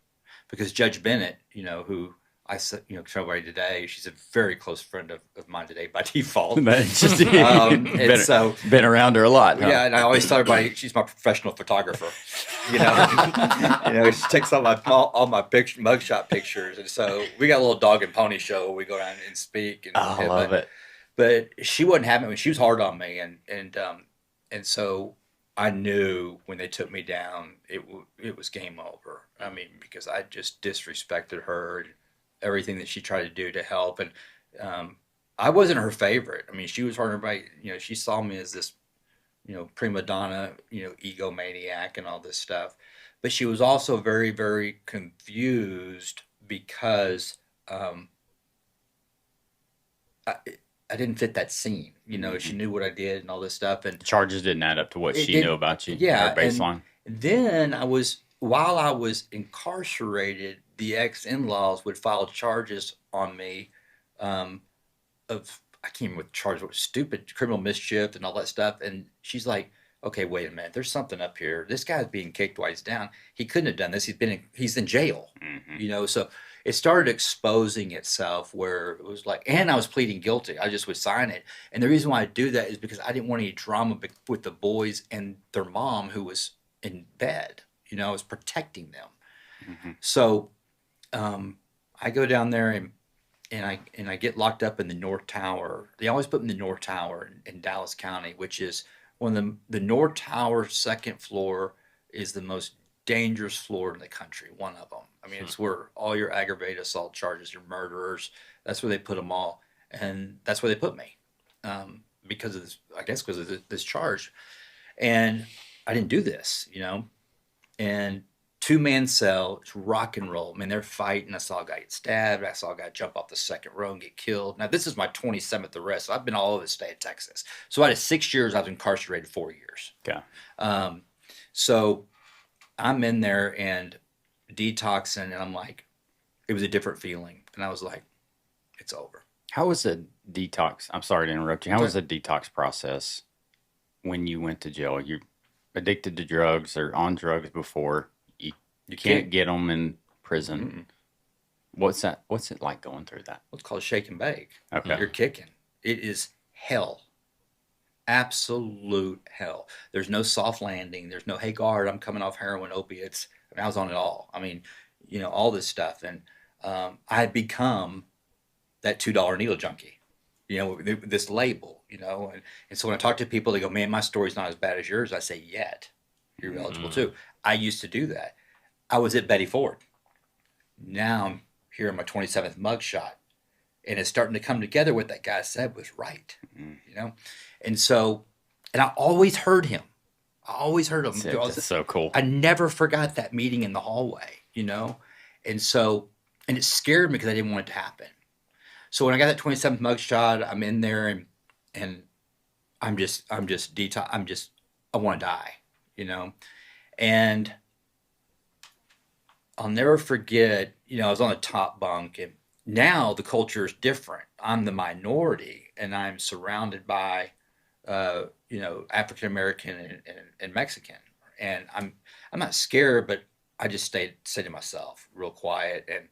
Because Judge Bennett, who I said, everybody today, she's a very close friend of mine today by default. Just, been around her a lot. Huh? Yeah, and I always tell everybody she's my professional photographer. She takes all my mugshot pictures, and so we got a little dog and pony show where we go around and speak. And I love it. But she wasn't having it when she was hard on me, and so I knew when they took me down, it was game over. I mean, because I just disrespected her and everything that she tried to do to help, and I wasn't her favorite. I mean, she was hard on everybody. She saw me as this, prima donna, egomaniac and all this stuff, but she was also very, very confused because I didn't fit that scene. She knew what I did and all this stuff, and charges didn't add up to what she knew about you. Yeah, her baseline. And then while I was incarcerated, the ex-in-laws would file charges on me of, I can't remember what the charge was, stupid criminal mischief and all that stuff. And she's like, okay, wait a minute, there's something up here. This guy's being kicked while he's down. He couldn't have done this. He's in jail. Mm-hmm. So it started exposing itself where it was like, and I was pleading guilty. I just would sign it. And the reason why I do that is because I didn't want any drama with the boys and their mom who was in bed. I was protecting them. Mm-hmm. So I go down there and I get locked up in the North Tower. They always put me in the North Tower in Dallas County, which is one of the North Tower second floor is the most dangerous floor in the country. One of them. I mean, it's where all your aggravated assault charges, your murderers. That's where they put them all, and that's where they put me because of this. I guess because of this charge, and I didn't do this, and 2-man cell, it's rock and roll. I mean, they're fighting. I saw a guy get stabbed. I saw a guy jump off the second row and get killed. Now, this is my 27th arrest. So I've been all over the state of Texas. So out of 6 years, I was incarcerated 4 years. Okay. So I'm in there and detoxing, and I'm like, it was a different feeling. And I was like, it's over. How was the detox? I'm sorry to interrupt you. How was the detox process when you went to jail? You're addicted to drugs or on drugs before. You can't get them in prison. Mm-mm. What's it like going through that? What's called shake and bake. Okay. You're kicking. It is hell. Absolute hell. There's no soft landing. There's no, hey, guard, I'm coming off heroin, opiates. I mean, I was on it all. I mean, all this stuff. And I had become that $2 needle junkie, this label, And so when I talk to people, they go, man, my story's not as bad as yours. I say, yet. You're eligible too. I used to do that. I was at Betty Ford. Now I'm here in my 27th mugshot. And it's starting to come together. What that guy said was right, And so, and I always heard him. That's so cool. I never forgot that meeting in the hallway, And so, and it scared me because I didn't want it to happen. So when I got that 27th mugshot, I'm in there and I'm just detox. I want to die, And I'll never forget, I was on the top bunk, and now the culture is different. I'm the minority, and I'm surrounded by, African American and Mexican, and I'm not scared, but I just stayed to myself, real quiet, and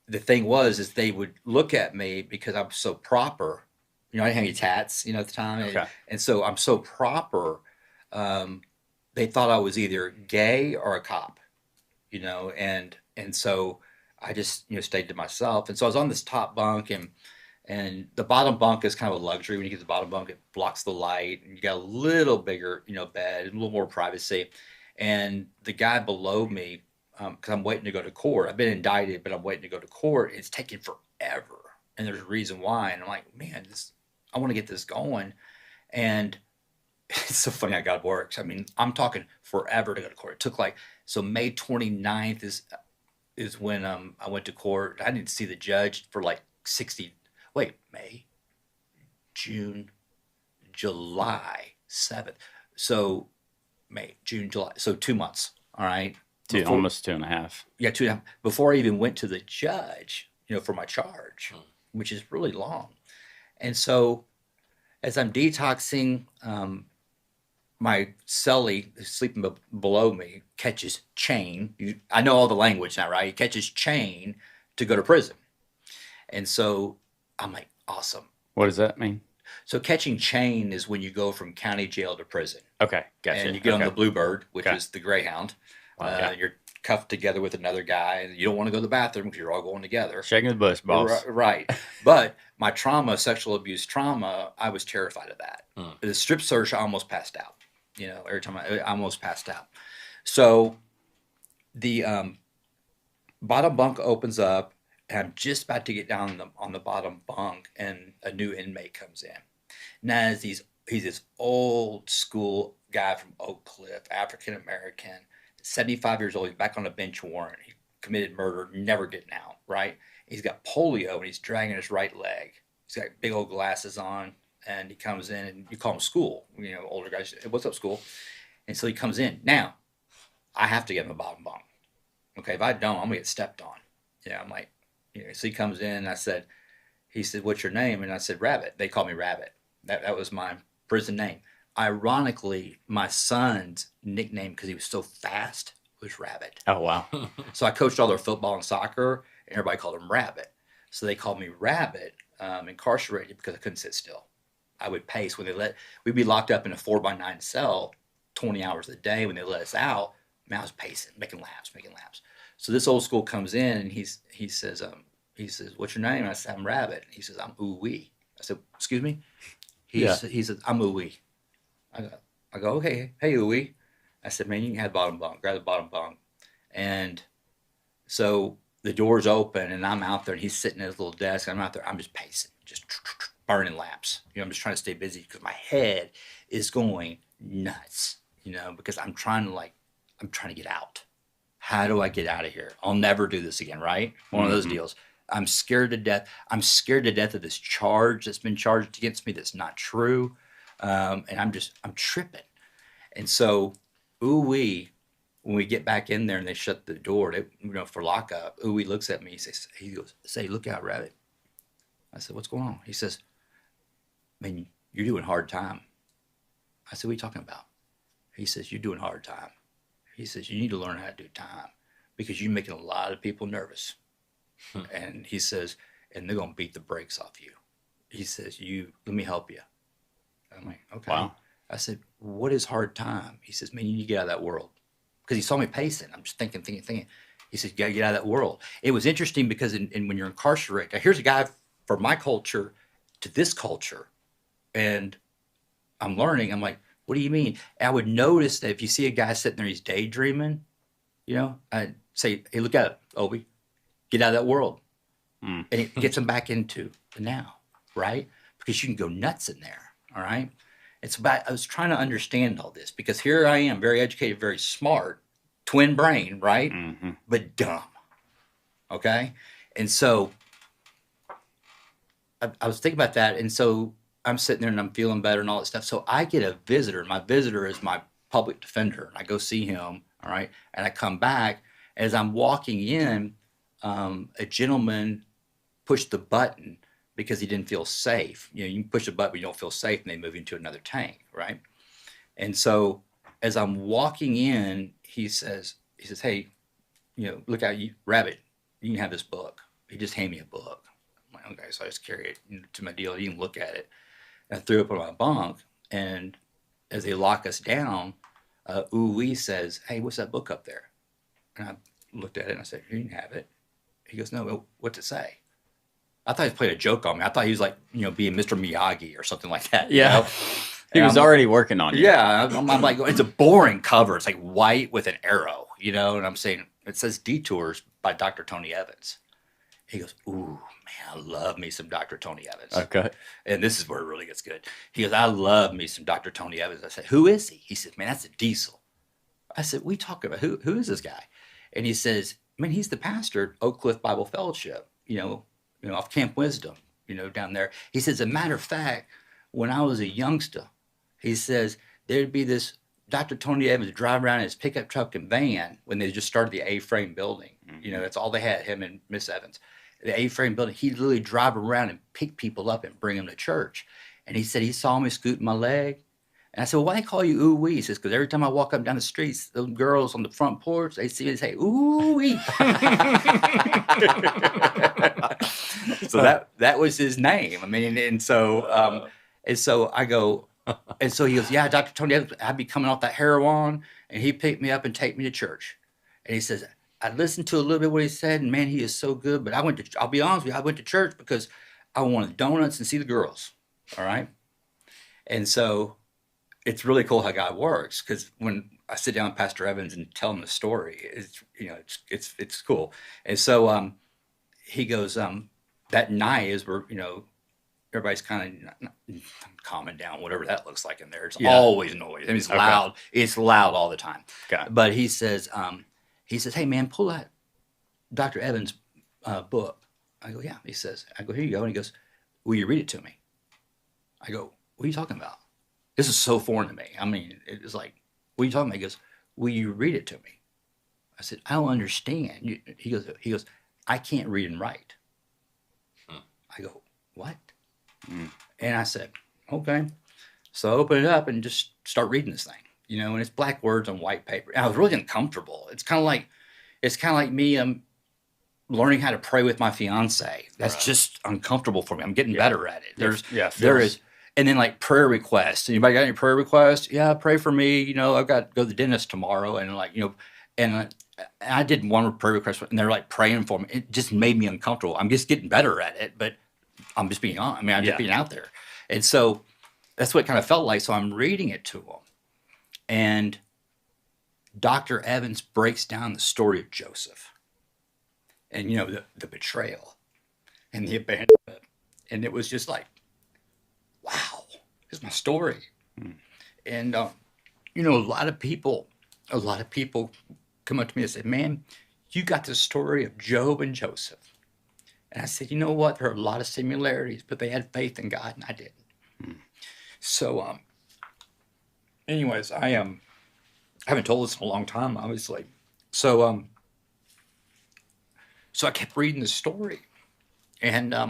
the thing is they would look at me because I'm so proper. I didn't have any tats, at the time, Okay. and so I'm so proper. They thought I was either gay or a cop. And so I just, stayed to myself. And so I was on this top bunk, and the bottom bunk is kind of a luxury. When you get to the bottom bunk, it blocks the light, and you got a little bigger, bed, a little more privacy. And the guy below me, because I'm waiting to go to court. I've been indicted, but I'm waiting to go to court. It's taking forever, and there's a reason why. And I'm like, man, I want to get this going. And it's so funny how God works. I mean, I'm talking forever to go to court. It took so May 29th is when I went to court. I didn't see the judge for like 60 wait, May, June, July 7th. So May, June, July. So 2 months. All right. Almost 2.5. Yeah, 2.5. Before I even went to the judge, for my charge, which is really long. And so as I'm detoxing, my cellie who's sleeping below me catches chain. I know all the language now, right? He catches chain to go to prison. And so I'm like, awesome. What does that mean? So catching chain is when you go from county jail to prison. Okay, gotcha. And you get on the Bluebird, which Okay. is the Greyhound. Okay. You're cuffed together with another guy, and you don't want to go to the bathroom because you're all going together. Shaking the bush, boss. Right. But my trauma, sexual abuse trauma, I was terrified of that. The strip search, I almost passed out. Every time I almost passed out. So the bottom bunk opens up, and I'm just about to get down on the bottom bunk, and a new inmate comes in. Now he's this old school guy from Oak Cliff, African American, 75 years old. He's back on a bench warrant. He committed murder, never getting out. Right? He's got polio, and he's dragging his right leg. He's got big old glasses on. And he comes in, and you call him School. Older guys, what's up, School? And so he comes in. Now, I have to get him a bottom bunk. Okay, if I don't, I'm going to get stepped on. I'm like, so he comes in, and he said, what's your name? And I said, Rabbit. They call me Rabbit. That was my prison name. Ironically, my son's nickname, because he was so fast, was Rabbit. Oh, wow. So I coached all their football and soccer, and everybody called him Rabbit. So they called me Rabbit, incarcerated, because I couldn't sit still. I would pace we'd be locked up in a 4x9 cell 20 hours a day. When they let us out, man, I was pacing, making laps. So this old school comes in, and he says, what's your name? And I said, I'm Rabbit. And he says, I'm Ooh-wee. I said, excuse me? He said, I'm Ooh-wee. I go, okay, hey, Ooh-wee. I said, man, you can have the bottom bunk. Grab the bottom bunk. And so the door's open, and I'm out there, and he's sitting at his little desk. I'm out there. I'm just pacing, just burning laps. I'm just trying to stay busy because my head is going nuts, because I'm trying to get out. How do I get out of here? I'll never do this again, right? One of those deals. I'm scared to death. I'm scared to death of this charge that's been charged against me that's not true. And I'm tripping. And so, ooh-wee, when we get back in there and they shut the door, for lockup, ooh-wee looks at me. He goes, say, look out, Rabbit. I said, what's going on? He says, man, you're doing hard time. I said, what are you talking about? He says, you're doing hard time. He says, you need to learn how to do time because you're making a lot of people nervous. And he says, and they're going to beat the brakes off you. He says, let me help you. I'm like, okay. Wow. I said, what is hard time? He says, man, you need to get out of that world. Because he saw me pacing. I'm just thinking. He said, you got to get out of that world. It was interesting because when you're incarcerated, now here's a guy from my culture to this culture. And I'm learning. I'm like, what do you mean? And I would notice that if you see a guy sitting there, he's daydreaming, I'd say, hey, look at it, Obi. Get out of that world. And it gets him back into the now, right? Because you can go nuts in there, all right? I was trying to understand all this because here I am, very educated, very smart, twin brain, right? Mm-hmm. But dumb, okay? And so I was thinking about that. And so I'm sitting there and I'm feeling better and all that stuff. So I get a visitor. My visitor is my public defender. And I go see him, all right? And I come back. As I'm walking in, a gentleman pushed the button because he didn't feel safe. You can push a button, but you don't feel safe, and they move you into another tank, right? And so as I'm walking in, he says, hey, look out, Rabbit, you can have this book. He just handed me a book. I'm like, okay, so I just carry it to my dealer. You can look at it. And I threw it on my bunk, and as they lock us down, Ooh-wee says, hey, what's that book up there? And I looked at it, and I said, you can have it. He goes, no, what's it say? I thought he was playing a joke on me. I thought he was like, being Mr. Miyagi or something like that. Yeah. He was already working on you. Yeah. I'm like, it's a boring cover. It's like white with an arrow, and I'm saying, it says Detours by Dr. Tony Evans. He goes, "Ooh, man, I love me some Dr. Tony Evans." Okay. And this is where it really gets good. He goes, "I love me some Dr. Tony Evans." I said, "Who is he?" He said, "Man, that's a diesel." I said, "We talk about who is this guy?" And he says, "Man, he's the pastor at Oak Cliff Bible Fellowship, off Camp Wisdom, down there." He says, "As a matter of fact, when I was a youngster," he says, "there'd be this Dr. Tony Evans drive around in his pickup truck and van when they just started the A-frame building. That's all they had, him and Miss Evans. The A-frame building, he'd literally drive around and pick people up and bring them to church." And he said he saw me scooting my leg. And I said, "Well, why they call you ooh wee?" He says, "Because every time I walk up and down the streets, those girls on the front porch, they see me and say, ooh wee." So that was his name. I mean, and so I go, and so he goes, "Yeah, Dr. Tony Evans, I'd be coming off that heroin, and he'd pick me up and take me to church." And he says, "I listened to a little bit of what he said, and man, he is so good. But I'll be honest with you, I went to church because I wanted donuts and see the girls." All right. And so it's really cool how God works, because when I sit down with Pastor Evans and tell him the story, it's cool. And so he goes, that night is where everybody's kind of calming down, whatever that looks like in there. It's always noise. I mean, it's loud. It's loud all the time. Okay. But he says, "Hey man, pull that Dr. Evans book." I go, "Yeah." I go, "Here you go." And he goes, "Will you read it to me?" I go, "What are you talking about? This is so foreign to me." I mean, it was like, "What are you talking about?" He goes, "Will you read it to me?" I said, "I don't understand." He goes, "I can't read and write." I go, "What?" And I said, "Okay." So I open it up and just start reading this thing, and it's black words on white paper. And I was really uncomfortable. It's kind of like me learning how to pray with my fiance. That's just uncomfortable for me. I'm getting better at it. There is. And then like prayer requests. Anybody got any prayer requests? "Yeah, pray for me. I've got to go to the dentist tomorrow." And and I did one prayer request, and they're like praying for me. It just made me uncomfortable. I'm just getting better at it, but I'm just being on. I mean, I'm just being out there. And so that's what it kind of felt like. So I'm reading it to them. And Dr. Evans breaks down the story of Joseph and, the betrayal and the abandonment. And it was just like, wow, this is my story. And, a lot of people come up to me and say, "Man, you got the story of Job and Joseph." And I said, "You know what? There are a lot of similarities, but they had faith in God and I didn't." So, anyways, I haven't told this in a long time, obviously. So, so I kept reading the story, and I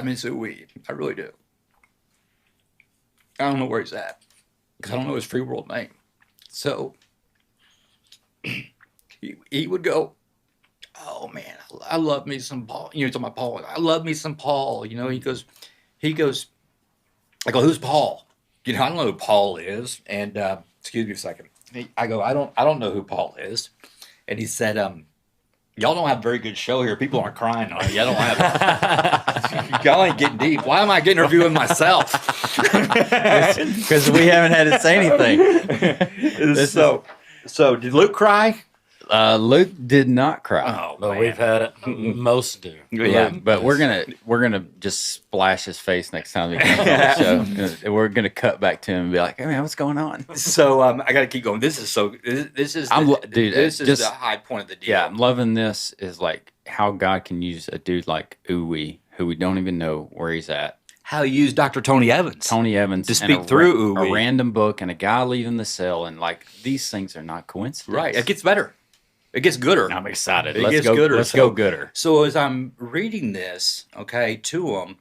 miss Uwe. I really do. I don't know where he's at because I don't know his free world name. So he would go, "Oh man, I love me some Paul." It's on my Paul. "I love me some Paul." He goes. I go, "Who's Paul?" I don't know who Paul is. And excuse me a second. I go, I don't know who Paul is. And he said, "Y'all don't have a very good show here. People aren't crying on it. Y'all don't have. Y'all ain't getting deep. Why am I getting interviewing myself?" Because we haven't had to say anything. So did Luke cry? Luke did not cry. Oh, But man. we've had it. Most do. Yeah, but we're gonna just splash his face next time he comes on the show. We're gonna cut back to him and be like, "Hey man, what's going on?" So I got to keep going. This is the high point of the deal. Yeah, I'm loving this. Is like how God can use a dude like Uwe, who we don't even know where he's at. How he used Dr. Tony Evans to speak through a random book and a guy leaving the cell, and like these things are not coincidence. Right. It gets better. It gets gooder. I'm excited. It Let's gets go gooder. Let's go gooder. So as I'm reading this, okay, to him,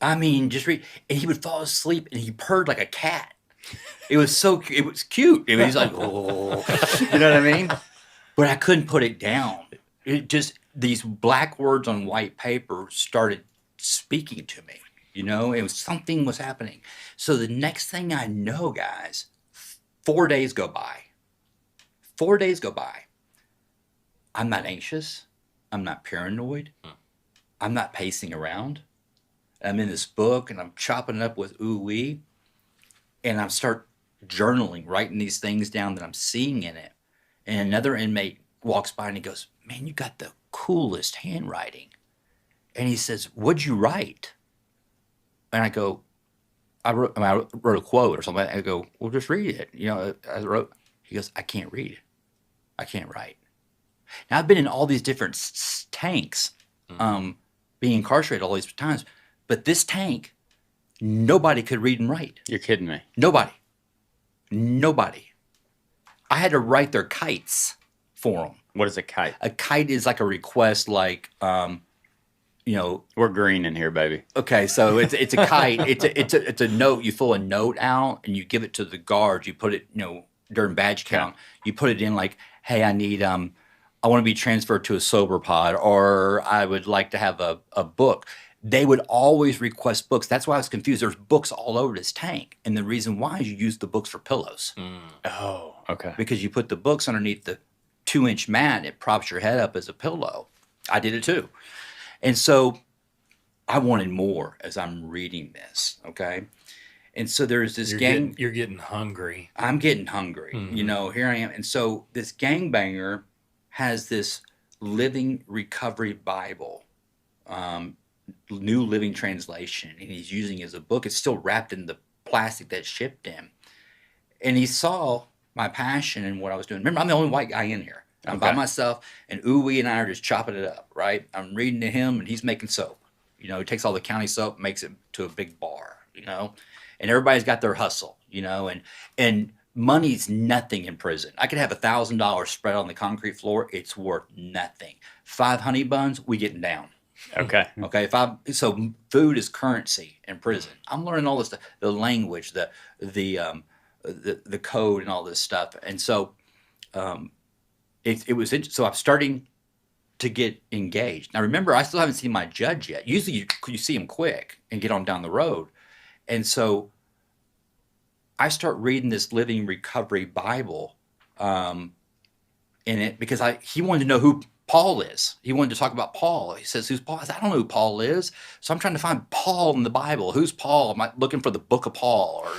I mean, just read, and he would fall asleep, and he purred like a cat. It was cute. It was like, oh, you know what I mean? But I couldn't put it down. It just, these black words on white paper started speaking to me. Something was happening. So the next thing I know, guys, 4 days go by. 4 days go by. I'm not anxious. I'm not paranoid. I'm not pacing around. I'm in this book and I'm chopping it up with ooh-wee. And I start journaling, writing these things down that I'm seeing in it. And another inmate walks by and he goes, "Man, you got the coolest handwriting." And he says, "What'd you write?" And I go, I wrote a quote or something. I go, "Well, just read it." I wrote. He goes, "I can't read. I can't write." Now I've been in all these different tanks, being incarcerated all these times, but this tank, nobody could read and write. You're kidding me. Nobody. I had to write their kites for them. What is a kite? A kite is like a request, like, We're green in here, baby. okay, so it's a kite. It's a note. You fill a note out and you give it to the guards. You put it, during badge count. You put it in like, "Hey, I need I want to be transferred to a sober pod, or I would like to have a book." They would always request books. That's why I was confused. There's books all over this tank, and the reason why is you use the books for pillows. Oh, okay. Because you put the books underneath the 2-inch mat, it props your head up as a pillow. I did it too. And so I wanted more as I'm reading this, okay? And so there's this You're getting hungry. I'm getting hungry, here I am. And so this gangbanger has this Living Recovery Bible, New Living Translation, and he's using it as a book. It's still wrapped in the plastic that's shipped in. And he saw my passion in what I was doing. Remember, I'm the only white guy in here. I'm by myself, and Uwe and I are just chopping it up, right? I'm reading to him, and he's making soap. He takes all the county soap, makes it to a big bar, and everybody's got their hustle, and money's nothing in prison. I could have $1,000 spread on the concrete floor. It's worth nothing. 5 honey buns, we getting down. Okay. Okay. So food is currency in prison. I'm learning all this stuff, the language, the code, and all this stuff. And so, it was so I'm starting to get engaged. Now remember, I still haven't seen my judge yet. Usually you see him quick and get on down the road. And so I start reading this Living Recovery Bible in it because he wanted to know who Paul is. He wanted to talk about Paul. He says, "Who's Paul?" I said, "I don't know who Paul is." So I'm trying to find Paul in the Bible. Who's Paul? Am I looking for the book of Paul? Or,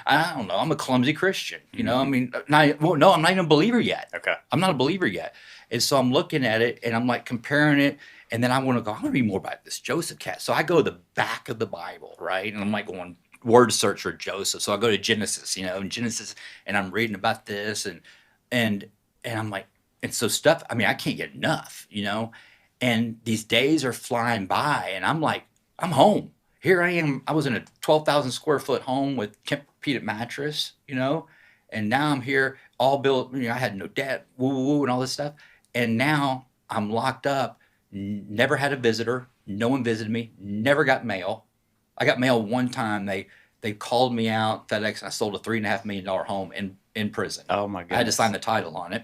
I don't know. I'm a clumsy Christian. I mean, no, I'm not even a believer yet. Okay. I'm not a believer yet. And so I'm looking at it and I'm like comparing it. And then I want to read more about this Joseph cat. So I go to the back of the Bible, right? And I'm like going word search for Joseph. So I go to Genesis, and I'm reading about this and I'm like, and so stuff, I mean, I can't get enough, and these days are flying by and I'm like, I'm home. Here I am. I was in a 12,000 square foot home with Tempur-Pedic mattress, and now I'm here all built, I had no debt, woo, and all this stuff. And now I'm locked up, never had a visitor. No one visited me, never got mail. I got mail one time. They called me out, FedEx, and I sold a $3.5 million home in prison. Oh my goodness. I had to sign the title on it.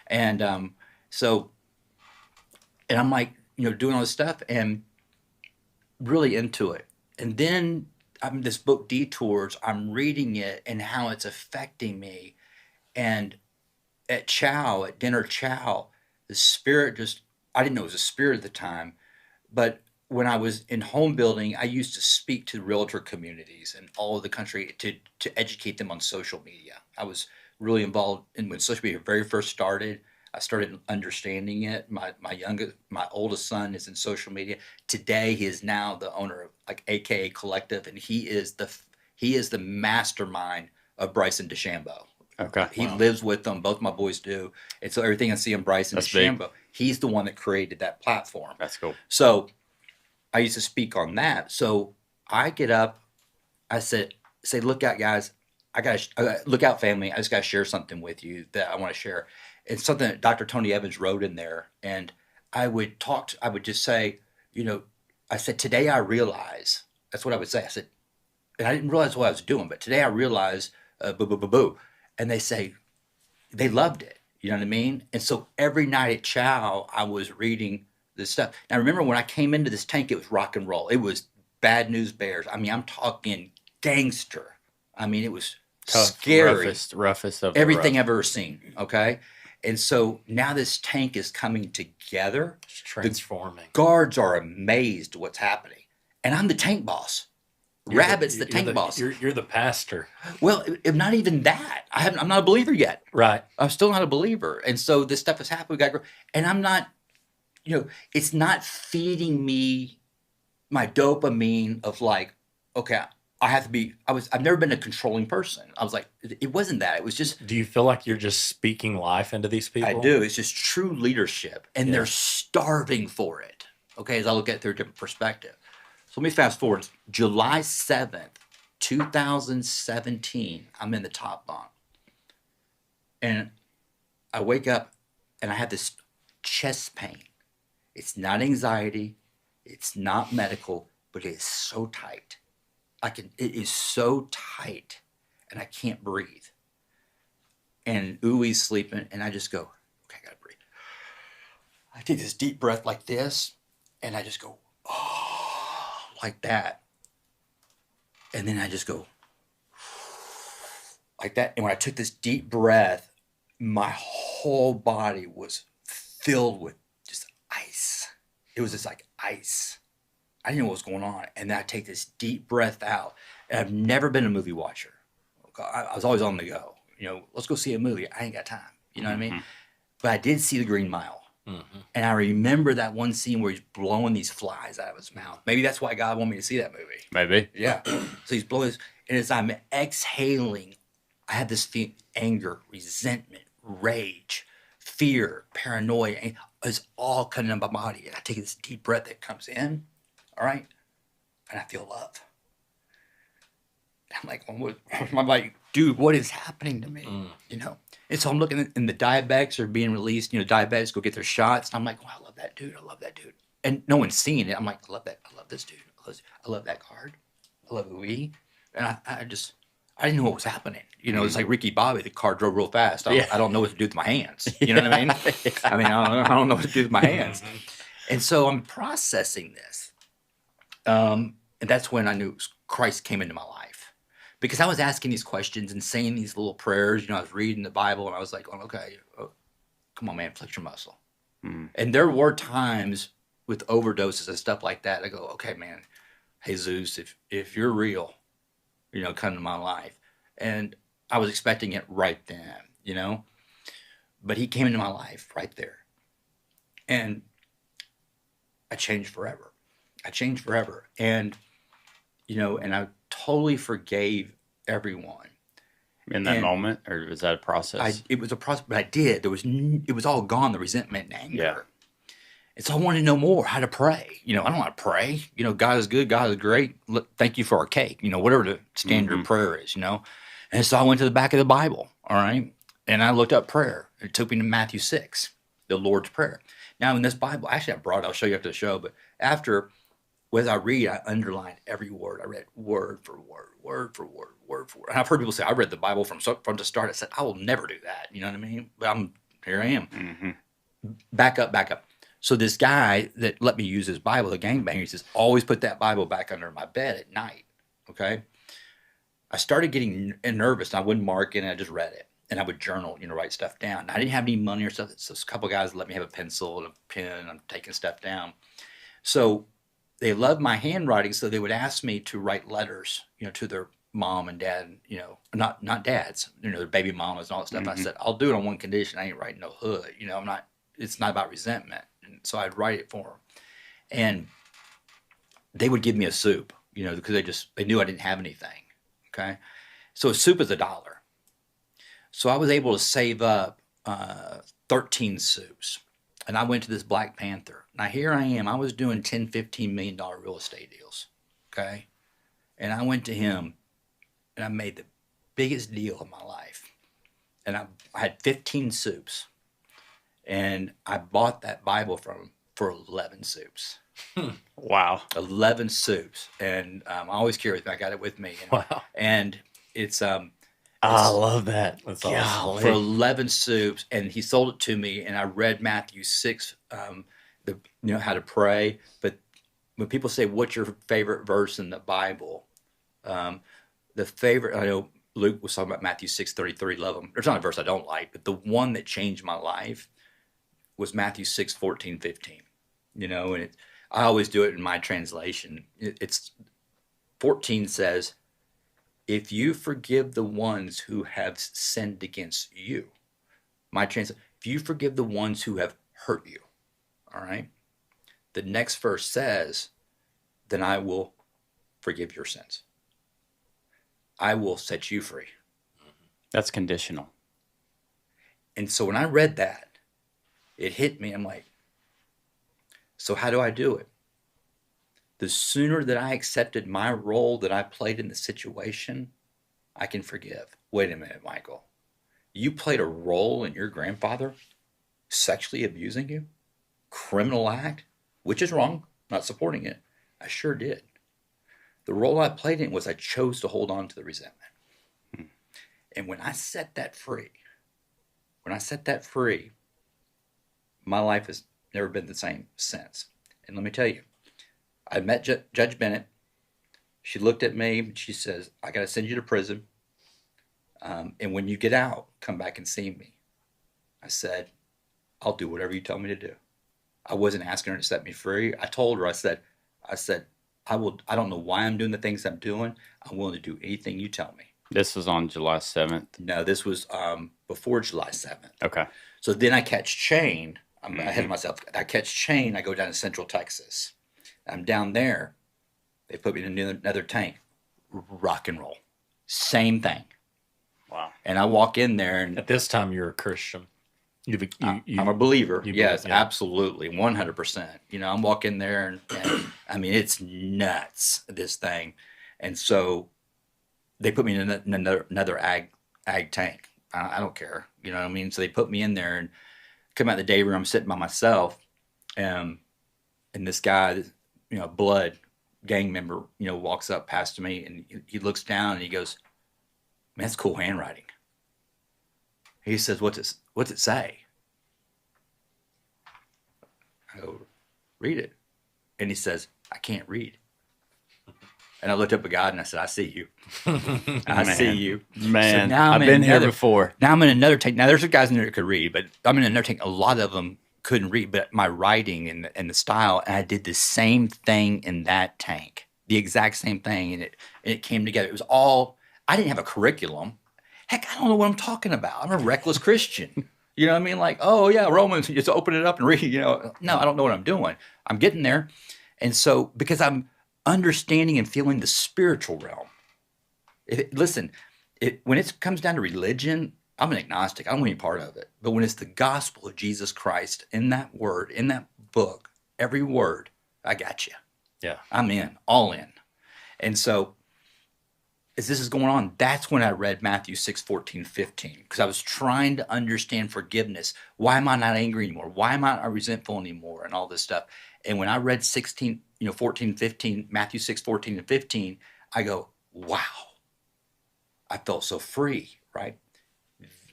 And and I'm like, doing all this stuff and really into it. And then this book Detours, I'm reading it and how it's affecting me. And at dinner chow, the spirit I didn't know it was a spirit at the time, but when I was in home building, I used to speak to realtor communities in all of the country to educate them on social media. I was really involved in when social media very first started. I started understanding it. My oldest son is in social media. Today, he is now the owner of like AKA Collective, and he is the mastermind of Bryson DeChambeau. Okay. He lives with them. Both my boys do. And so everything I see on Bryson DeChambeau, he's the one that created that platform. That's cool. So I used to speak on that. So I get up, I say, "Look out, guys. Look out, family. I just got to share something with you that I want to share." It's something that Dr. Tony Evans wrote in there. And I would just say, I said, "Today I realize," that's what I would say. I said, and I didn't realize what I was doing, but today I realize, boo, boo, boo, boo. And they say, they loved it. You know what I mean? And so every night at chow, I was reading this stuff. Now, remember when I came into this tank, it was rock and roll. It was Bad News Bears. I mean, I'm talking gangster. I mean, it was Tough, scary. Roughest of the Everything rough. I've ever seen. Okay. And so now this tank is coming together. It's transforming. Guards are amazed at what's happening. And I'm the tank boss. Rabbit's the tank boss. You're the pastor, Well, not even that. I'm not a believer yet. right? I'm still not a believer. And so this stuff has happened. We got to grow. And I'm not, it's not feeding me my dopamine of like, okay, I've never been a controlling person. I was like, it wasn't that. It was just, Do you feel like you're just speaking life into these people? I do. It's just true leadership. And Yeah. they're starving for it. Okay. As I look at it through a different perspective. So let me fast forward. July 7th, 2017, I'm in the top bunk. And I wake up and I have this chest pain. It's not anxiety. It's not medical, but it is so tight. It is so tight and I can't breathe. And Uwe's sleeping and I just go, okay, I gotta breathe. I take this deep breath like this and I just go, oh, like that. And then I just go like that. And when I took this deep breath, my whole body was filled with just ice. It was just like ice. I didn't know what was going on. And then I take this deep breath out. And I've never been a movie watcher. I was always on the go. Let's go see a movie. I ain't got time. You know what I mean? But I did see The Green Mile. Mm-hmm. And I remember that one scene where he's blowing these flies out of his mouth. Maybe that's why God wanted me to see that movie. Maybe. Yeah. So he's blowing this. And as I'm exhaling, I had this anger, resentment, rage, fear, paranoia. And it's all coming in my body. And I take this deep breath that comes in. All right. And I feel love. I'm like, dude, what is happening to me? And so I'm looking and the diabetics are being released. Diabetics go get their shots. And I'm like, I love that dude. I love that dude. And no one's seeing it. I'm like, I love that. I love this dude. I love that card. I love Louis. And I didn't know what was happening. It's like Ricky Bobby. The car drove real fast. I don't know what to do with my hands. You know what I mean? I don't know what to do with my hands. And so I'm processing this. And that's when I knew Christ came into my life. Because I was asking these questions and saying these little prayers. I was reading the Bible and I was like, okay, come on, man, flex your muscle. Mm-hmm. And there were times with overdoses and stuff like that. I go, okay, man, Jesus, if you're real, come to my life. And I was expecting it right then, But he came into my life right there. And I changed forever. And, and I totally forgave everyone. In that moment? Or was that a process? It was a process, but I did. It was all gone, the resentment and anger. Yeah. And so I wanted to know more, how to pray. I don't want to pray. God is good. God is great. Look, thank you for our cake. Whatever the standard prayer is, And so I went to the back of the Bible, all right? And I looked up prayer. It took me to Matthew 6, the Lord's Prayer. Now, in this Bible, actually I brought it. I'll show you after the show. But as I read, I underlined every word. I read word for word, word for word, word for word. And I've heard people say, I read the Bible from the start. I said, I will never do that. You know what I mean? But here I am. Mm-hmm. Back up. So this guy that let me use his Bible, the gangbanger, he says, always put that Bible back under my bed at night. Okay? I started getting nervous. And I wouldn't mark it, and I just read it. And I would journal, write stuff down. And I didn't have any money or stuff. So a couple of guys let me have a pencil and a pen, and I'm taking stuff down. So they loved my handwriting, so they would ask me to write letters, to their mom and dad, not dads, their baby mamas and all that stuff. Mm-hmm. I said, I'll do it on one condition. I ain't writing no hood. It's not about resentment. And so I'd write it for them. And they would give me a soup, because they knew I didn't have anything. Okay. So a soup is $1. So I was able to save up 13 soups. And I went to this Black Panther. Now here I am. I was doing $10, $15 million real estate deals. Okay. And I went to him and I made the biggest deal of my life. And I had 15 soups. And I bought that Bible from him for 11 soups. Wow. 11 soups. And I always carry it with me. I got it with me. And, wow. And it's I love that. That's awesome. For 11 soups, and he sold it to me, and I read Matthew 6, how to pray. But when people say, what's your favorite verse in the Bible? The favorite, I know Luke was talking about Matthew 6:33, love him. There's not a verse I don't like, but the one that changed my life was Matthew 6:14, 15. And I always do it in my translation. It's 14 says, if you forgive the ones who have sinned against you, my translation, if you forgive the ones who have hurt you, all right? The next verse says, then I will forgive your sins. I will set you free. That's conditional. And so when I read that, it hit me. I'm like, so how do I do it? The sooner that I accepted my role that I played in the situation, I can forgive. Wait a minute, Michael. You played a role in your grandfather sexually abusing you? Criminal act? Which is wrong. Not supporting it. I sure did. The role I played in was I chose to hold on to the resentment. And when I set that free, my life has never been the same since. And let me tell you, I met Judge Bennett. She looked at me and she says, I got to send you to prison. And when you get out, come back and see me. I said, I'll do whatever you tell me to do. I wasn't asking her to set me free. I told her, I said, I don't know why I'm doing the things I'm doing. I'm willing to do anything you tell me. This was on July 7th. No, this was before July 7th. Okay. So then I catch chain. I'm ahead of myself. I catch chain. I go down to Central Texas. I'm down there. They put me in another tank. Rock and roll. Same thing. Wow. And I walk in there. And At this time, you're a Christian. I'm a believer. Yes, believe, yeah. Absolutely. 100%. I'm walking there and I mean, it's nuts, this thing. And so they put me in another ag tank. I don't care. You know what I mean? So they put me in there and come out the day room. I'm sitting by myself. And this guy, blood gang member, walks up past me and he looks down and he goes, man, that's cool handwriting. He says, what's it say? I go, read it. And he says, I can't read. And I looked up at God and I said, I see you. I see you. Man, so now I've been here before. Now I'm in another tank. Now there's some guys in there that could read, but I'm in another tank. A lot of them couldn't read, but my writing and the style, and I did the same thing in that tank. The exact same thing. And it came together. It was all, I didn't have a curriculum. Heck, I don't know what I'm talking about. I'm a reckless Christian. You know what I mean? Like, oh yeah, Romans, just open it up and read, No, I don't know what I'm doing. I'm getting there. And so, because I'm understanding and feeling the spiritual realm. When it comes down to religion, I'm an agnostic. I don't want any part of it. But when it's the gospel of Jesus Christ in that word, in that book, every word, I got you. Yeah. I'm in, all in. And so, as this is going on, that's when I read Matthew 6:14-15, because I was trying to understand forgiveness. Why am I not angry anymore? Why am I not resentful anymore? And all this stuff. And when I read 14-15, Matthew 6:14-15, I go, wow. I felt so free, right?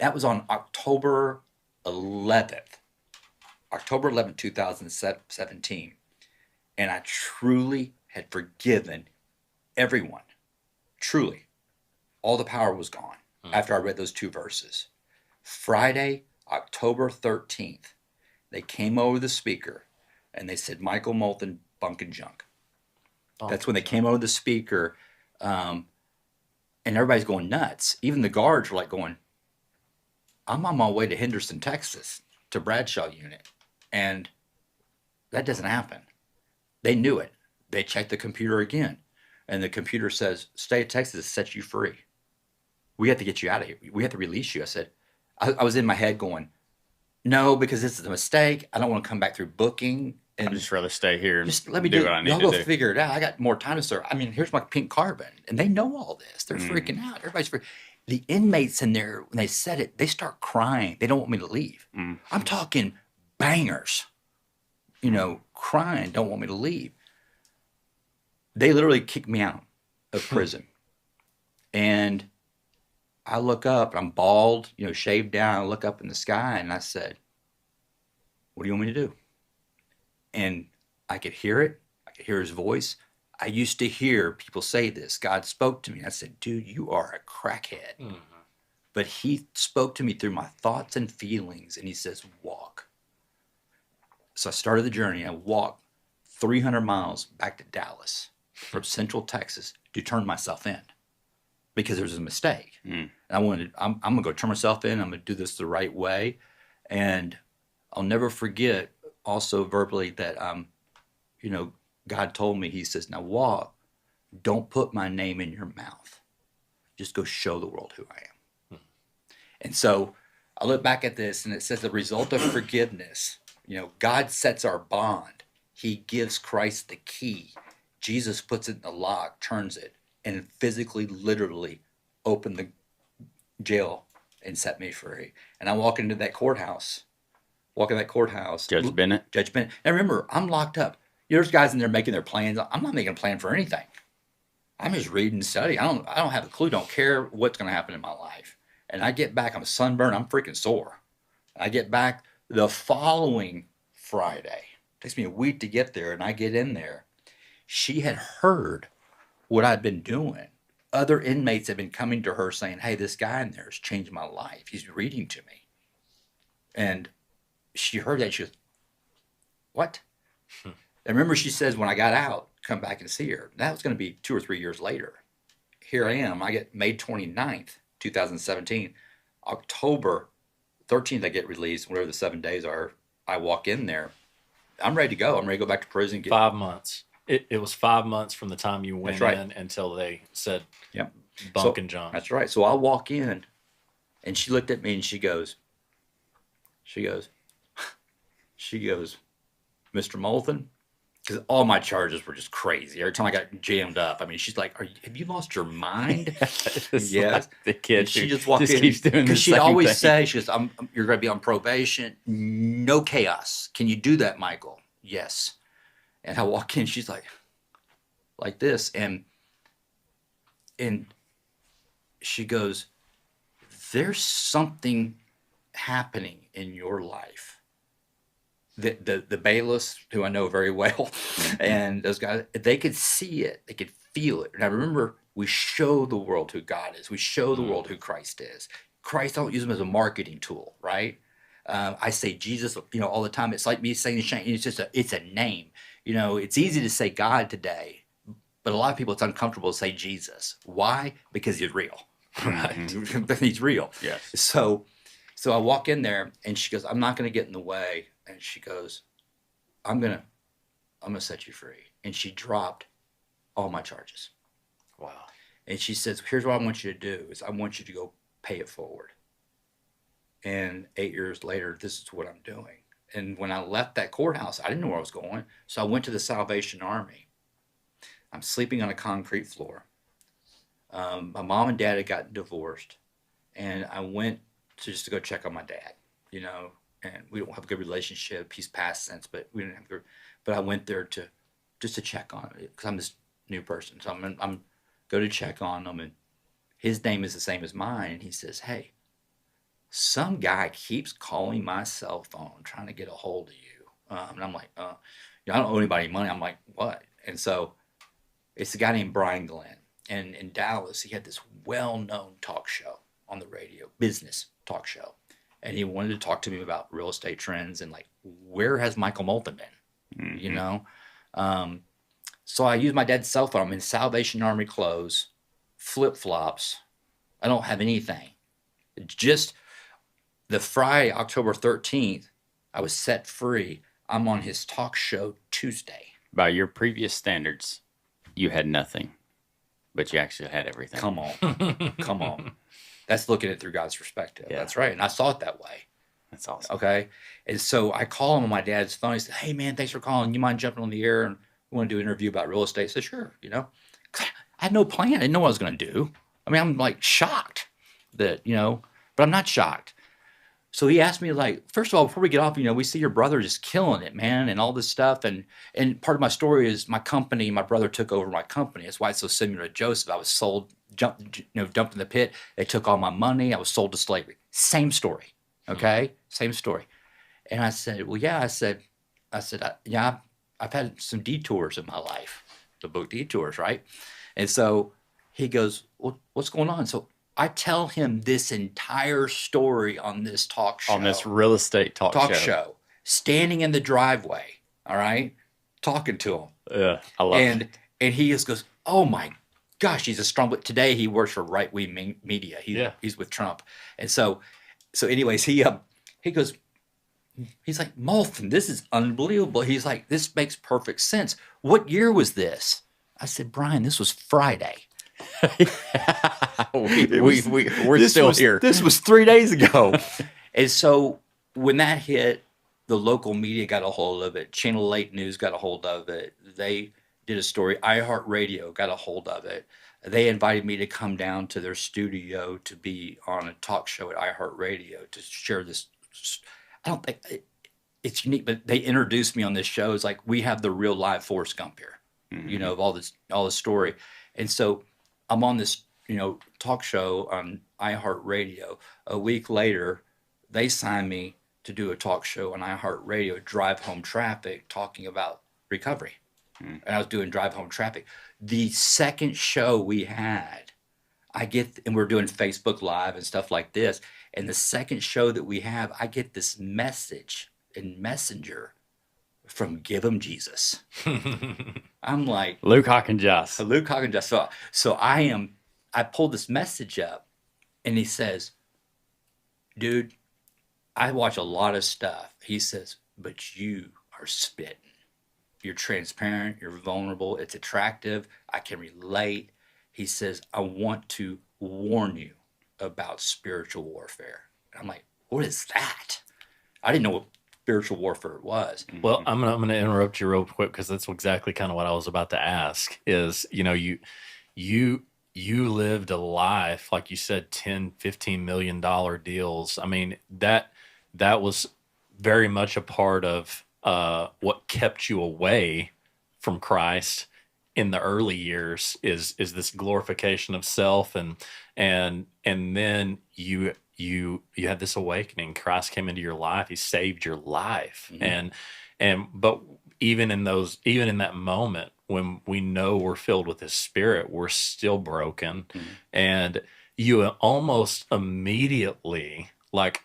That was on October 11th, 2017. And I truly had forgiven everyone. Truly. All the power was gone after I read those two verses. Friday, October 13th, they came over the speaker and they said, Michael Molthan, bunk and junk. That's when they came over the speaker, and everybody's going nuts. Even the guards were like going, I'm on my way to Henderson, Texas, to Bradshaw unit. And that doesn't happen. They knew it. They checked the computer again. And the computer says, state of Texas sets you free. We have to get you out of here. We have to release you. I said, I was in my head going, no, because this is a mistake. I don't want to come back through booking. And I'd just rather stay here and just let me do what I need y'all to go do. figure it out. I got more time to serve. I mean, here's my pink carbon. And they know all this. They're freaking out. Everybody's freaking. The inmates in there, when they said it, they start crying. They don't want me to leave. I'm talking bangers, crying, don't want me to leave. They literally kicked me out of prison. And I look up, I'm bald, shaved down. I look up in the sky and I said, what do you want me to do? And I could hear it. I could hear his voice. I used to hear people say this. God spoke to me. I said, dude, you are a crackhead. Mm-hmm. But he spoke to me through my thoughts and feelings. And he says, walk. So I started the journey. I walked 300 miles back to Dallas. from Central Texas to turn myself in because there was a mistake. And I'm going to go turn myself in. I'm going to do this the right way. And I'll never forget also verbally that, God told me, he says, now walk, don't put my name in your mouth. Just go show the world who I am. And so I look back at this and it says the result of forgiveness, God sets our bond. He gives Christ the key. Jesus puts it in the lock, turns it, and physically, literally opened the jail and set me free. And I walk into that courthouse. Judge Bennett. And remember, I'm locked up. There's guys in there making their plans. I'm not making a plan for anything. I'm just reading and studying. I don't have a clue. Don't care what's going to happen in my life. And I get back. I'm sunburned. I'm freaking sore. I get back the following Friday. It takes me a week to get there, and I get in there. She had heard what I'd been doing. Other inmates had been coming to her saying, hey, this guy in there has changed my life. He's reading to me. And she heard that. She goes, what? And remember, she says, when I got out, come back and see her. That was going to be 2 or 3 years later. Here I am. I get May 29th, 2017. October 13th, I get released, whatever the 7 days are. I walk in there. I'm ready to go. I'm ready to go back to prison. 5 months. It was 5 months from the time you went in until they said, yep, Bunk and John. That's right. So I walk in, and she looked at me, and she goes, Mr. Molthan, because all my charges were just crazy. Every time I got jammed up, I mean, she's like, have you lost your mind? Yes. Like the kid. And she just walked in. Keeps doing because she'd always say, she goes, you're going to be on probation. No chaos. Can you do that, Michael? Yes. And I walk in, she's like this. And she goes, there's something happening in your life. The bailiffs, who I know very well, and those guys, they could see it, they could feel it. And I remember, we show the world who God is. We show the world who Christ is. Christ, I don't use him as a marketing tool, right? I say Jesus, all the time. It's like me saying Shane. It's a name. It's easy to say God today, but a lot of people, it's uncomfortable to say Jesus. Why? Because he's real, right? He's real. Yes. So I walk in there, and she goes, I'm not going to get in the way. And she goes, I'm gonna set you free. And she dropped all my charges. Wow. And she says, here's what I want you to do, is I want you to go pay it forward. And 8 years later, this is what I'm doing. And when I left that courthouse, I didn't know where I was going. So I went to the Salvation Army. I'm sleeping on a concrete floor. My mom and dad had gotten divorced. And I went just to go check on my dad, and we don't have a good relationship. He's passed since, but we didn't have good. But I went there just to check on him, because I'm this new person. So I'm go to check on him, and his name is the same as mine. And he says, hey, some guy keeps calling my cell phone trying to get a hold of you. And I'm like, I don't owe anybody money. I'm like, what? And so it's a guy named Brian Glenn. And in Dallas, he had this well-known talk show on the radio, business talk show. And he wanted to talk to me about real estate trends and where has Michael Molthan been, So I used my dad's cell phone. I'm in Salvation Army clothes, flip-flops. I don't have anything. Just the Friday, October 13th, I was set free. I'm on his talk show Tuesday. By your previous standards, you had nothing, but you actually had everything. Come on. That's looking at it through God's perspective. Yeah. That's right. And I saw it that way. That's awesome. Okay. And so I call him on my dad's phone. He said, hey, man, thanks for calling. You mind jumping on the air? And we want to do an interview about real estate. I said, sure. I had no plan. I didn't know what I was going to do. I mean, I'm shocked that, but I'm not shocked. So he asked me, first of all, before we get off, we see your brother just killing it, man, and all this stuff. And part of my story is my company, my brother took over my company. That's why it's so similar to Joseph. I was sold, dumped in the pit. They took all my money. I was sold to slavery. Same story. Okay. Same story. And I said, well, yeah, I've had some detours in my life, the book Detours, right? And so he goes, well, what's going on? So I tell him this entire story on this talk show. On this real estate talk show. Standing in the driveway, all right, talking to him. Yeah, I love it. And he just goes, "Oh my gosh, he's a strong." But today he works for right wing media. Yeah. He's with Trump, and so anyways, he goes, he's like, "Molthan, this is unbelievable." He's like, "This makes perfect sense. What year was this?" I said, "Brian, this was Friday. We're still here. This was 3 days ago." And so when that hit, the local media got a hold of it. Channel 8 News got a hold of it. They did a story. iHeartRadio got a hold of it. They invited me to come down to their studio to be on a talk show at iHeartRadio to share this. I don't think it's unique, but they introduced me on this show. It's like, we have the real live Forrest Gump here, of all this story. And so I'm on this, talk show on iHeartRadio. A week later, they signed me to do a talk show on iHeartRadio, Drive Home Traffic, talking about recovery. And I was doing Drive Home Traffic. The second show we had, and we're doing Facebook Live and stuff like this. And the second show that we have, I get this message in Messenger from Give 'em Jesus. I'm like, Luke Hawkins. Luke Hawkins. So I pulled this message up, and he says, "Dude, I watch a lot of stuff." He says, "But you are spitting. You're transparent. You're vulnerable. It's attractive. I can relate." He says, "I want to warn you about spiritual warfare." And I'm like, "What is that?" I didn't know what spiritual warfare was. Well, I'm gonna interrupt you real quick, because that's exactly kind of what I was about to ask. Is, you lived a life, like you said, 10, $15 million deals. I mean, that was very much a part of what kept you away from Christ in the early years, is this glorification of self, and then you had this awakening. Christ came into your life. He saved your life. But even in that moment, when we know we're filled with His Spirit, we're still broken. And you almost immediately, like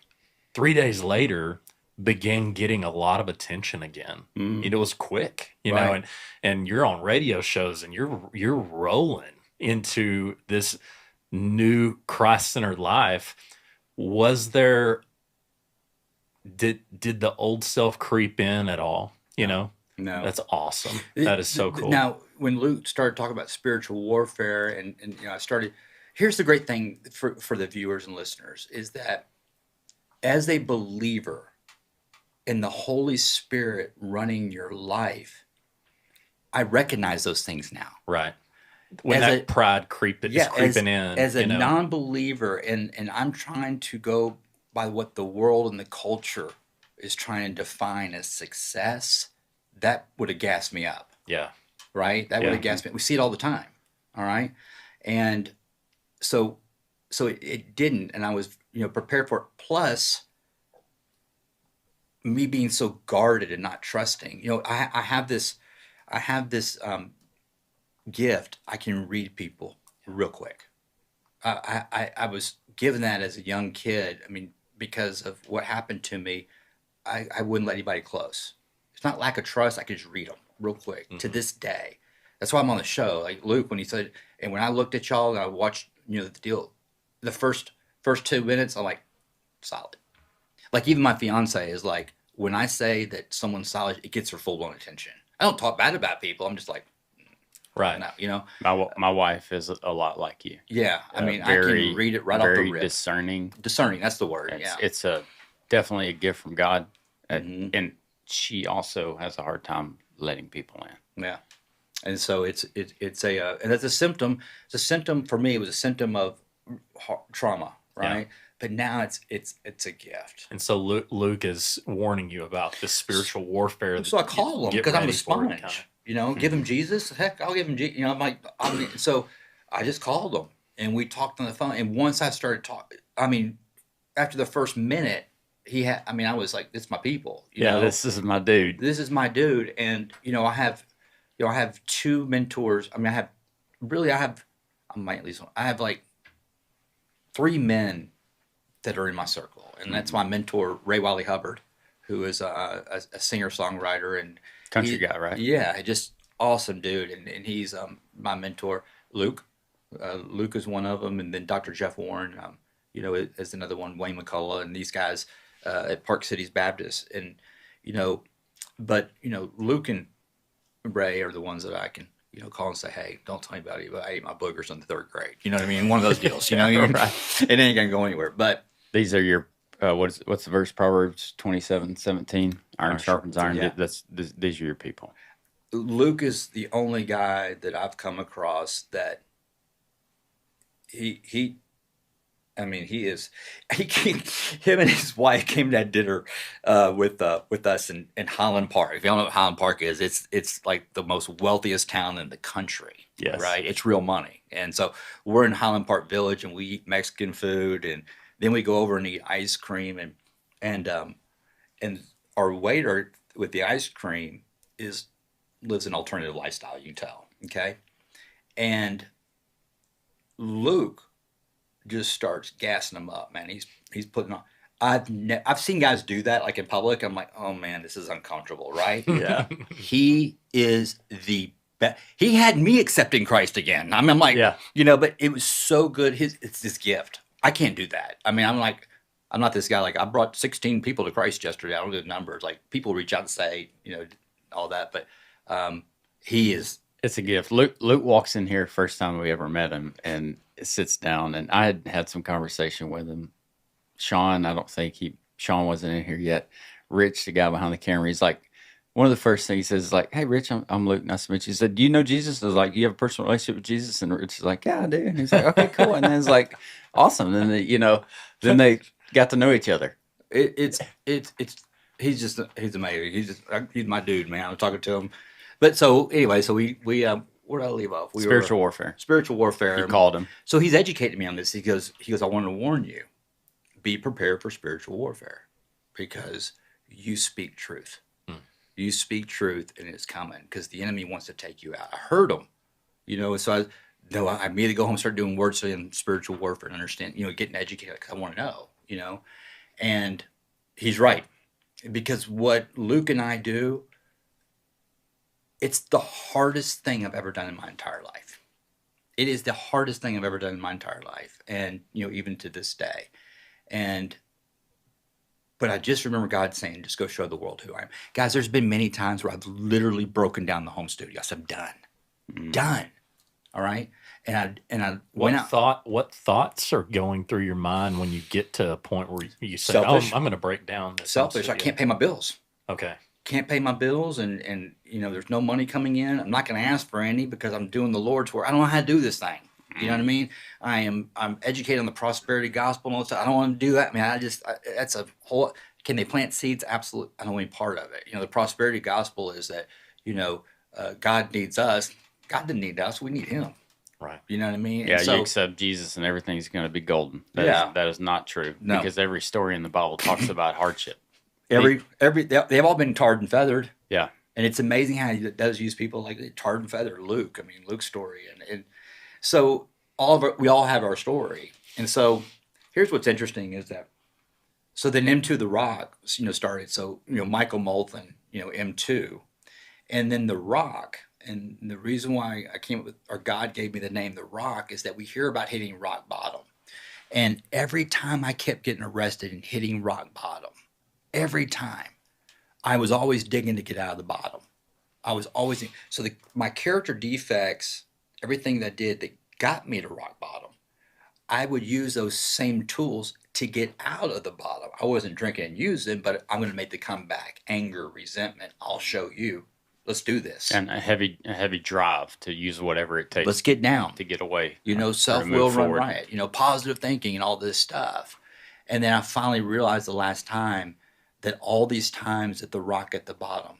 3 days later, began getting a lot of attention again. It was quick, Right. and you're on radio shows, and you're rolling into this new Christ-centered life. Did the old self creep in at all? No. That's awesome. That is so cool. Now, when Luke started talking about spiritual warfare, and I started, here's the great thing for the viewers and listeners, is that as a believer in the Holy Spirit running your life, I recognize those things now. Right. When As that pride is creeping in. As a non-believer, and I'm trying to go by what the world and the culture is trying to define as success, that would have gassed me up. Yeah. Right? That would have gassed me. We see it all the time. All right? And so it didn't, and I was, prepared for it. Plus, me being so guarded and not trusting. I have this gift. I can read people real quick. I was given that as a young kid. I mean, because of what happened to me, I wouldn't let anybody close. It's not lack of trust. I could just read them real quick to this day. That's why I'm on the show. Like Luke, when he said, and when I looked at y'all and I watched, the deal, the first 2 minutes, I'm like, solid. Like, even my fiance is like, when I say that someone's solid, it gets her full blown attention. I don't talk bad about people. I'm just like, right. No, My wife is a lot like you. Yeah, I mean, I can read it right off the rip. Very discerning. Discerning, that's the word. It's definitely a gift from God, and she also has a hard time letting people in. Yeah, and so it's and it's a symptom. It's a symptom for me. It was a symptom of trauma, right? Yeah. But now it's a gift. And so Luke is warning you about this spiritual warfare. So I call him because I'm a sponge. Give him Jesus. Heck, I'll give him Jesus. I'm like, so I just called him and we talked on the phone. And once I started talking, after the first minute, I was like, this is my people. This is my dude. This is my dude. And, I have two mentors. I might at least, I have like 3 men that are in my circle. And that's my mentor, Ray Wiley Hubbard, who is a singer-songwriter and country guy, right? Yeah. awesome dude, and he's my mentor. Luke, Luke is one of them, and then Dr. Jeff Warren, is another one. Wayne McCullough, and these guys at Park Cities Baptist, and you know, but Luke and Ray are the ones that I can call and say, hey, don't tell anybody, but I ate my boogers in the third grade. You know what I mean? One of those deals. You know what I mean? Right. It ain't gonna go anywhere. But These are your what's the verse? Proverbs 27:17. Iron sharpens iron. yeah. These are your people. Luke is the only guy that I've come across that he I mean, him and his wife came to dinner with us in Highland Park. If you don't know what Highland Park is, it's like the most wealthiest town in the country. Yes. Right? It's real money. And so we're in Highland Park Village and we eat Mexican food, and then we go over and eat ice cream, and our waiter with the ice cream lives an alternative lifestyle, you can tell. Okay? And Luke just starts gassing him up, man. He's putting on. I've seen guys do that like in public. I'm like, oh man, this is uncomfortable, right? Yeah. He is the best. He had me accepting Christ again. I'm like, Yeah. but it was so good. It's this gift. I can't do that. I mean, I'm not this guy. Like I brought 16 people to Christ yesterday. I don't do the numbers. Like people reach out and say, all that, but he is. It's a gift. Luke walks in here first time we ever met him and sits down, and I had some conversation with him. Sean, I don't think Sean wasn't in here yet. Rich, the guy behind the camera, he's like, one of the first things he says is like, hey, Rich, I'm Luke. Nice to meet you. He said, do you know Jesus? I was like, do you have a personal relationship with Jesus? And Rich is like, yeah, I do. And he's like, okay, cool. And then it's like, awesome. And then they got to know each other. It's he's amazing. He's my dude, man. I'm talking to him. But so anyway, so we where did I leave off? Spiritual warfare. Spiritual warfare. You called him. So he's educated me on this. He goes, I want to warn you, be prepared for spiritual warfare because you speak truth. You speak truth and it's coming because the enemy wants to take you out. I heard him, so I immediately go home and start doing word study and spiritual warfare and understand, getting educated because I want to know, and he's right because what Luke and I do, it's the hardest thing I've ever done in my entire life. It is the hardest thing I've ever done in my entire life. And, even to this day. But I just remember God saying, just go show the world who I am. Guys, there's been many times where I've literally broken down the home studio. I said, done. All right. And I went out. What thoughts are going through your mind when you get to a point where you say, Selfish. oh, I'm going to break down this home Selfish. I studio. can't pay my bills. Okay. Can't pay my bills and there's no money coming in. I'm not going to ask for any because I'm doing the Lord's work. I don't know how to do this thing. You know what I mean? I'm educated on the prosperity gospel and all that stuff. I don't want to do that, man. That's a whole. Can they plant seeds? Absolutely. I don't want any part of it. The prosperity gospel is that God needs us. God didn't need us. We need Him. Right. You know what I mean? Yeah. You accept Jesus and everything's going to be golden. That is not true. No. Because every story in the Bible talks about hardship. They've all been tarred and feathered. Yeah. And it's amazing how He does use people like tarred and feathered. Luke. I mean, Luke's story, and so we all have our story. And so here's what's interesting is that so then M2 the Rock started. So Michael Molthan, M2, and then the Rock. And the reason why I came up with, or God gave me the name the Rock, is that we hear about hitting rock bottom. And every time I kept getting arrested and hitting rock bottom, every time, I was always digging to get out of the bottom. I was always my character defects, everything that got me to rock bottom, I would use those same tools to get out of the bottom. I wasn't drinking and using, but I'm going to make the comeback. Anger, resentment. I'll show you. Let's do this. And a heavy drive to use whatever it takes. Let's get down. To get away. Self-will run riot. Positive thinking and all this stuff. And then I finally realized the last time that all these times that the rock at the bottom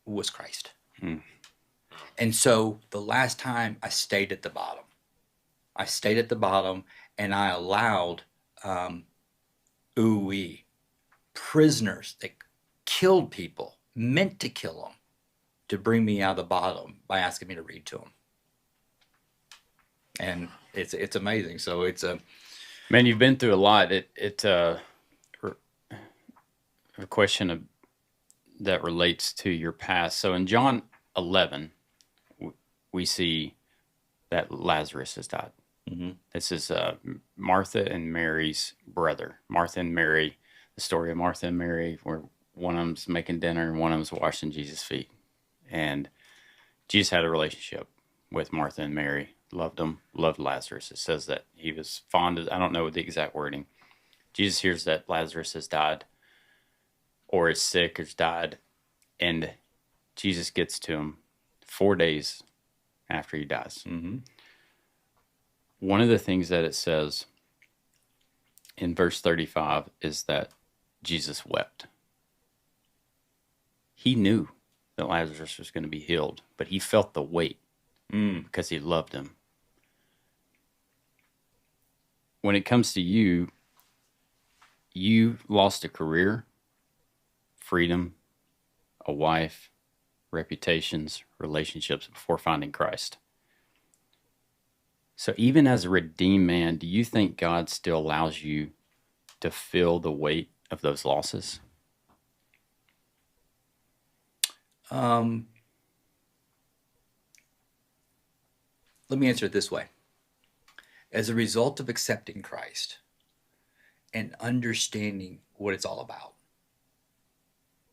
was Christ. And so the last time I stayed at the bottom. And I allowed prisoners that killed people, meant to kill them, to bring me out of the bottom by asking me to read to them. And it's amazing. So it's a man, you've been through a lot. It's a question that relates to your past. So in John 11, we see that Lazarus has died. Mm-hmm. This is Martha and Mary's brother. Martha and Mary, the story of Martha and Mary, where one of them's making dinner and one of them's washing Jesus' feet. And Jesus had a relationship with Martha and Mary, loved them, loved Lazarus. It says that he was fond of, I don't know the exact wording. Jesus hears that Lazarus has died or is sick or has died, and Jesus gets to him 4 days after he dies. Mm-hmm. One of the things that it says in verse 35 is that Jesus wept. He knew that Lazarus was going to be healed, but he felt the weight because he loved him. When it comes to you, you lost a career, freedom, a wife, reputations, relationships before finding Christ. So even as a redeemed man, do you think God still allows you to feel the weight of those losses? Let me answer it this way. As a result of accepting Christ and understanding what it's all about,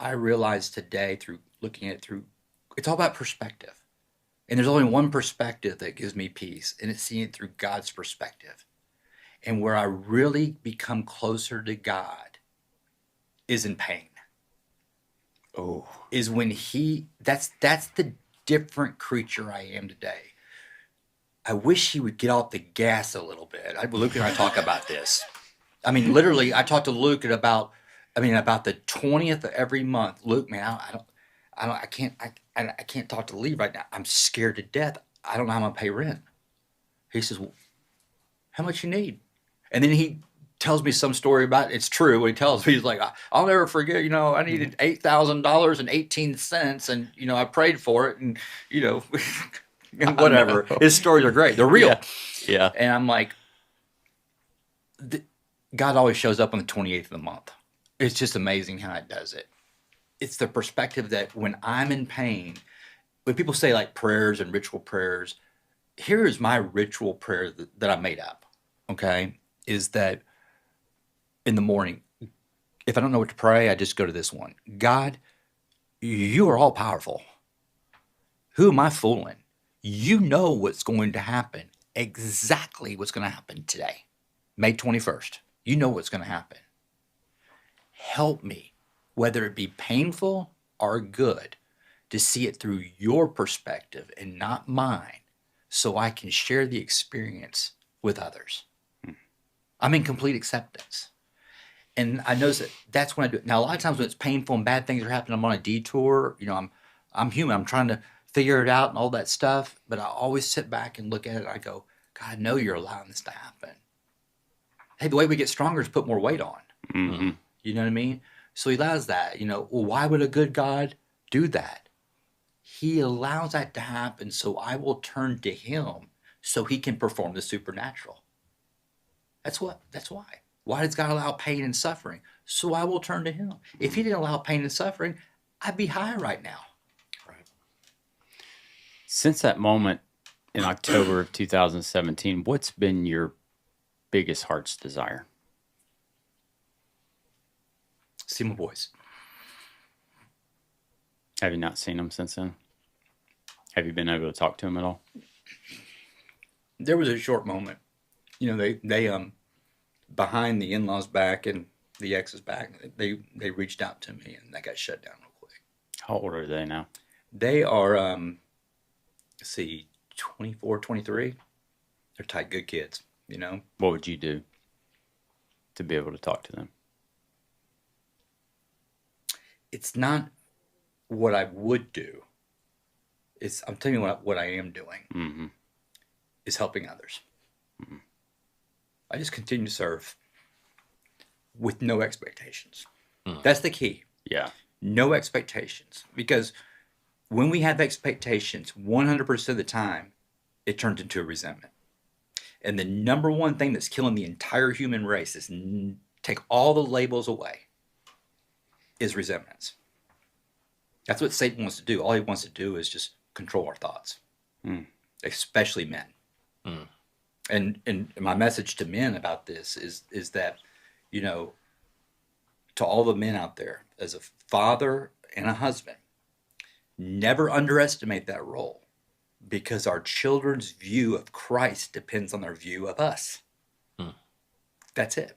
I realize today through looking at it through, it's all about perspective. And there's only one perspective that gives me peace, and it's seeing it through God's perspective. And where I really become closer to God is in pain. Oh, Is when that's the different creature I am today. I wish he would get off the gas a little bit. Luke and I talk about this. I mean, literally, I talked to Luke at about the 20th of every month. Luke, man, I can't talk to Lee right now. I'm scared to death. I don't know how I'm gonna pay rent. He says, well, how much you need? And then he tells me some story about it's true what he tells me. He's like, I'll never forget, I needed $8,000.18, and I prayed for it, and and whatever. His stories are great. They're real. yeah. And I'm like, God always shows up on the 28th of the month. It's just amazing how it does it. It's the perspective that when I'm in pain, when people say like prayers and ritual prayers, here is my ritual prayer that I made up, okay, is that in the morning, if I don't know what to pray, I just go to this one. God, you are all powerful. Who am I fooling? You know what's going to happen, exactly what's going to happen today, May 21st. You know what's going to happen. Help me, whether it be painful or good, to see it through your perspective and not mine, so I can share the experience with others. I'm in complete acceptance. And I know that's when I do it. Now, a lot of times when it's painful and bad things are happening, I'm on a detour. I'm human. I'm trying to figure it out and all that stuff. But I always sit back and look at it. And I go, God, I know you're allowing this to happen. Hey, the way we get stronger is put more weight on. Mm-hmm. You know what I mean? So he allows that. Well, why would a good God do that? He allows that to happen so I will turn to him so he can perform the supernatural. That's why. Why does God allow pain and suffering? So I will turn to him. If he didn't allow pain and suffering, I'd be high right now. Right. Since that moment in October of 2017, what's been your biggest heart's desire? See my boys. Have you not seen them since then? Have you been able to talk to them at all? There was a short moment. They behind the in-laws back and the ex's back, they reached out to me and that got shut down real quick. How old are they now? They are, 24, 23. They're tight, good kids, What would you do to be able to talk to them? It's not what I would do. I'm telling you what I am doing is helping others. I just continue to serve with no expectations. That's the key. Yeah. No expectations. Because when we have expectations, 100% of the time, it turns into a resentment. And the number one thing that's killing the entire human race is take all the labels away, is resentments. That's what Satan wants to do. All he wants to do is just control our thoughts. especially men. Mm. And my message to men about this is that, you know, to all the men out there, as a father and a husband, never underestimate that role, because our children's view of Christ depends on their view of us. Mm. That's it.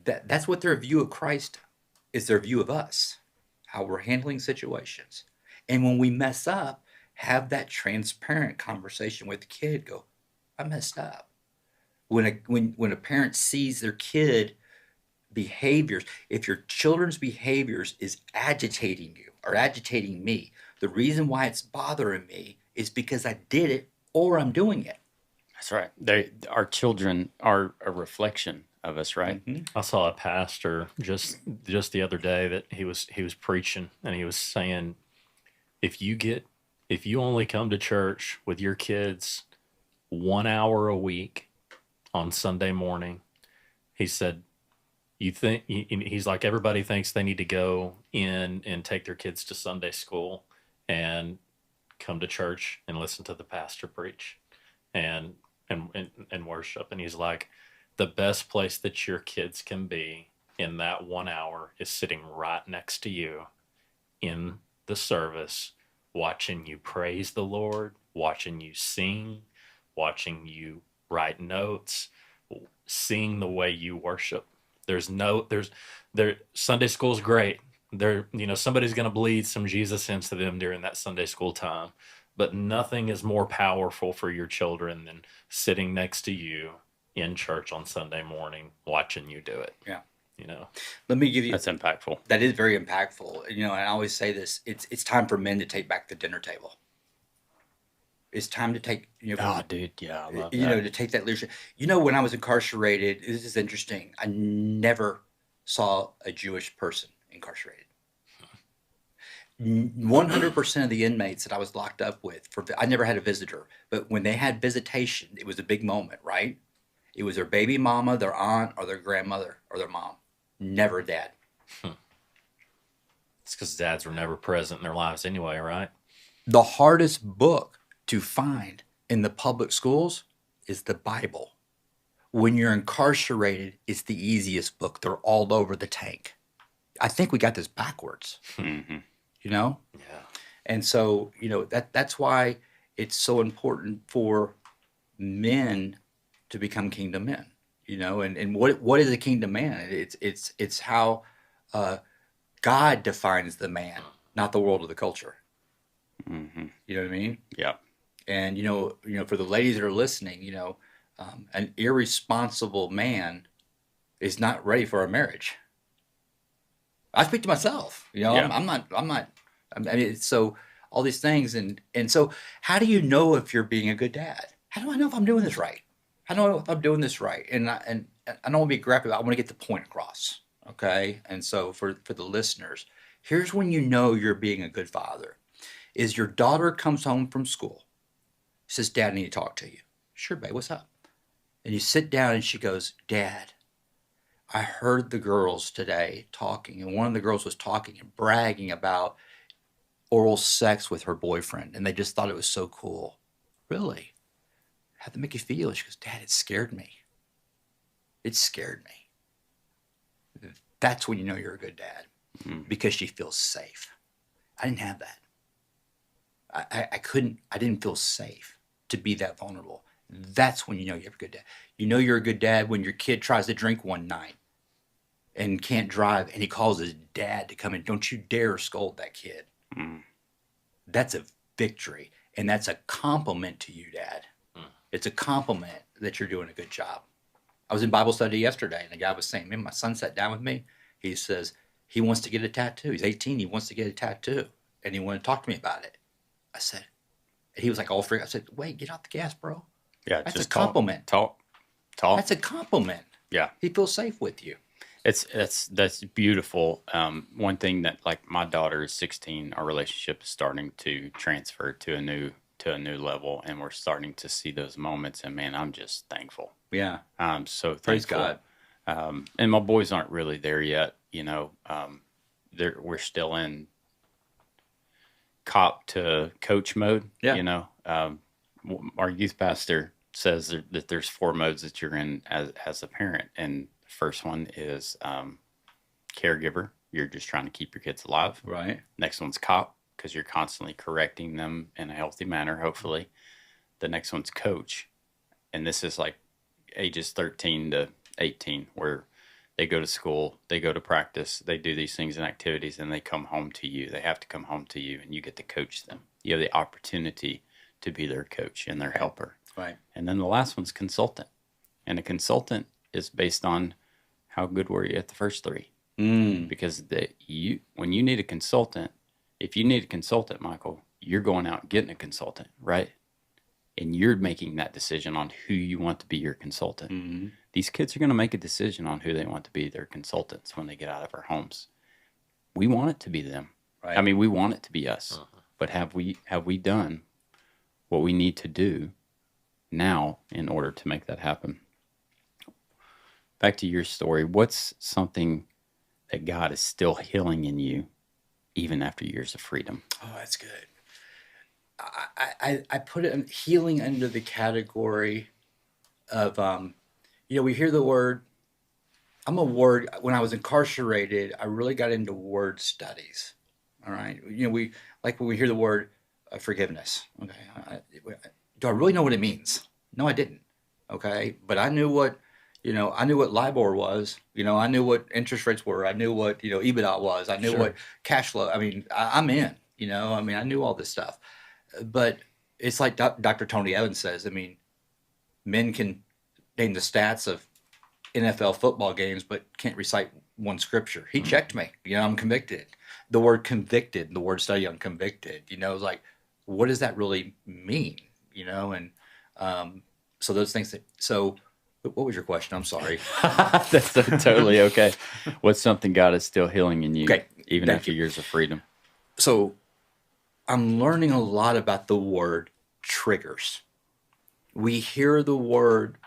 That's what their view of Christ is, their view of us, how we're handling situations. And when we mess up, have that transparent conversation with the kid. Go, I messed up. When a parent sees their kid behaviors, if your children's behaviors is agitating you or agitating me, the reason why it's bothering me is because I did it or I'm doing it. That's right. Our children are a reflection of us, right? Mm-hmm. I saw a pastor just the other day that he was preaching, and he was saying, if you only come to church with your kids 1 hour a week on Sunday morning, he said, he's like, everybody thinks they need to go in and take their kids to Sunday school and come to church and listen to the pastor preach and and worship. And he's like, the best place that your kids can be in that 1 hour is sitting right next to you in the service, watching you praise the Lord, watching you sing, watching you write notes, seeing the way you worship. Sunday school's great. Somebody's going to bleed some Jesus into them during that Sunday school time, but nothing is more powerful for your children than sitting next to you in church on Sunday morning, watching you do it. Yeah. Let me give you, that's impactful. That is very impactful. And I always say this, it's time for men to take back the dinner table. It's time to take, dude, yeah, I love that. To take that leadership. When I was incarcerated, this is interesting. I never saw a Jewish person incarcerated. 100% of the inmates that I was locked up with, I never had a visitor, but when they had visitation, it was a big moment, right? It was their baby mama, their aunt, or their grandmother, or their mom. Never dad. It's because dads were never present in their lives anyway, right? The hardest book to find in the public schools is the Bible. When you're incarcerated, it's the easiest book. They're all over the tank. I think we got this backwards. Mm-hmm. Yeah. And so, that's why it's so important for men to become kingdom men. And what is a kingdom man? It's how God defines the man, not the world or the culture. Mm-hmm. You know what I mean? Yeah. And for the ladies that are listening, an irresponsible man is not ready for a marriage. I speak to myself. Yeah. I'm not. I mean, so all these things, and so how do you know if you're being a good dad? How do I know if I'm doing this right? How do I know if I'm doing this right? And I don't want to be graphic. I want to get the point across. Okay. And so for the listeners, here's when you know you're being a good father: is your daughter comes home from school, says, "Dad, I need to talk to you." Sure, babe. What's up? And you sit down, and she goes, "Dad, I heard the girls today talking, and one of the girls was talking and bragging about oral sex with her boyfriend, and they just thought it was so cool." Really? How'd that make you feel? She goes, "Dad, it scared me. It scared me." That's when you know you're a good dad, because she feels safe. I didn't have that. I didn't feel safe to be that vulnerable. That's when you know you're a good dad. You know you're a good dad when your kid tries to drink one night and can't drive, and he calls his dad to come in. Don't you dare scold that kid. That's a victory, and that's a compliment to you, Dad. It's a compliment that you're doing a good job. I was in Bible study yesterday, and the guy was saying, "Man, my son sat down with me. He says he wants to get a tattoo. He's 18. He wants to get a tattoo, and he wanted to talk to me about it." I said, and he was like all freaked. I said, "Wait, get off the gas, bro. Yeah, that's just a compliment. Talk. That's a compliment. Yeah, he feels safe with you." That's beautiful. One thing that, like, my daughter is 16, our relationship is starting to transfer to a new level, and we're starting to see those moments. And man, I'm just thankful. Yeah, I'm so thankful. Praise God. And my boys aren't really there yet. We're still in cop to coach mode. Yeah. You know, our youth pastor says that there's 4 modes that you're in as a parent, and the first one is caregiver. You're just trying to keep your kids alive. Right. Next one's cop, because you're constantly correcting them in a healthy manner, hopefully. The next one's coach, and this is like ages 13 to 18, where they go to school, they go to practice, they do these things and activities, and they come home to you. They have to come home to you, and you get to coach them. You have the opportunity to be their coach and their helper. Right. And then the last one's consultant. And a consultant is based on how good were you at the first 3. Because when you need a consultant, if you need a consultant, Michael, you're going out and getting a consultant, right? And you're making that decision on who you want to be your consultant. These kids are going to make a decision on who they want to be their consultants when they get out of our homes. We want it to be them. Right. I mean, we want it to be us. But have we done what we need to do now in order to make that happen? Back to your story, what's something that God is still healing in you even after years of freedom? Oh, that's good. I put it in healing under the category of, we hear the word. When I was incarcerated, I really got into word studies. All right. When we hear the word forgiveness. Okay. Do I really know what it means? No, I didn't. Okay. But I knew what LIBOR was. I knew what interest rates were. I knew what, EBITDA was. I knew what cash flow. I mean, I'm in, I knew all this stuff. But it's like Dr. Tony Evans says, I mean, men can name the stats of NFL football games, but can't recite one scripture. He checked me. I'm convicted. The word convicted, the word study on convicted, like, what does that really mean? And so those things so what was your question? I'm sorry. That's totally okay. What's something God is still healing in you, even Thank after you. years of freedom? So I'm learning a lot about the word triggers. We hear the word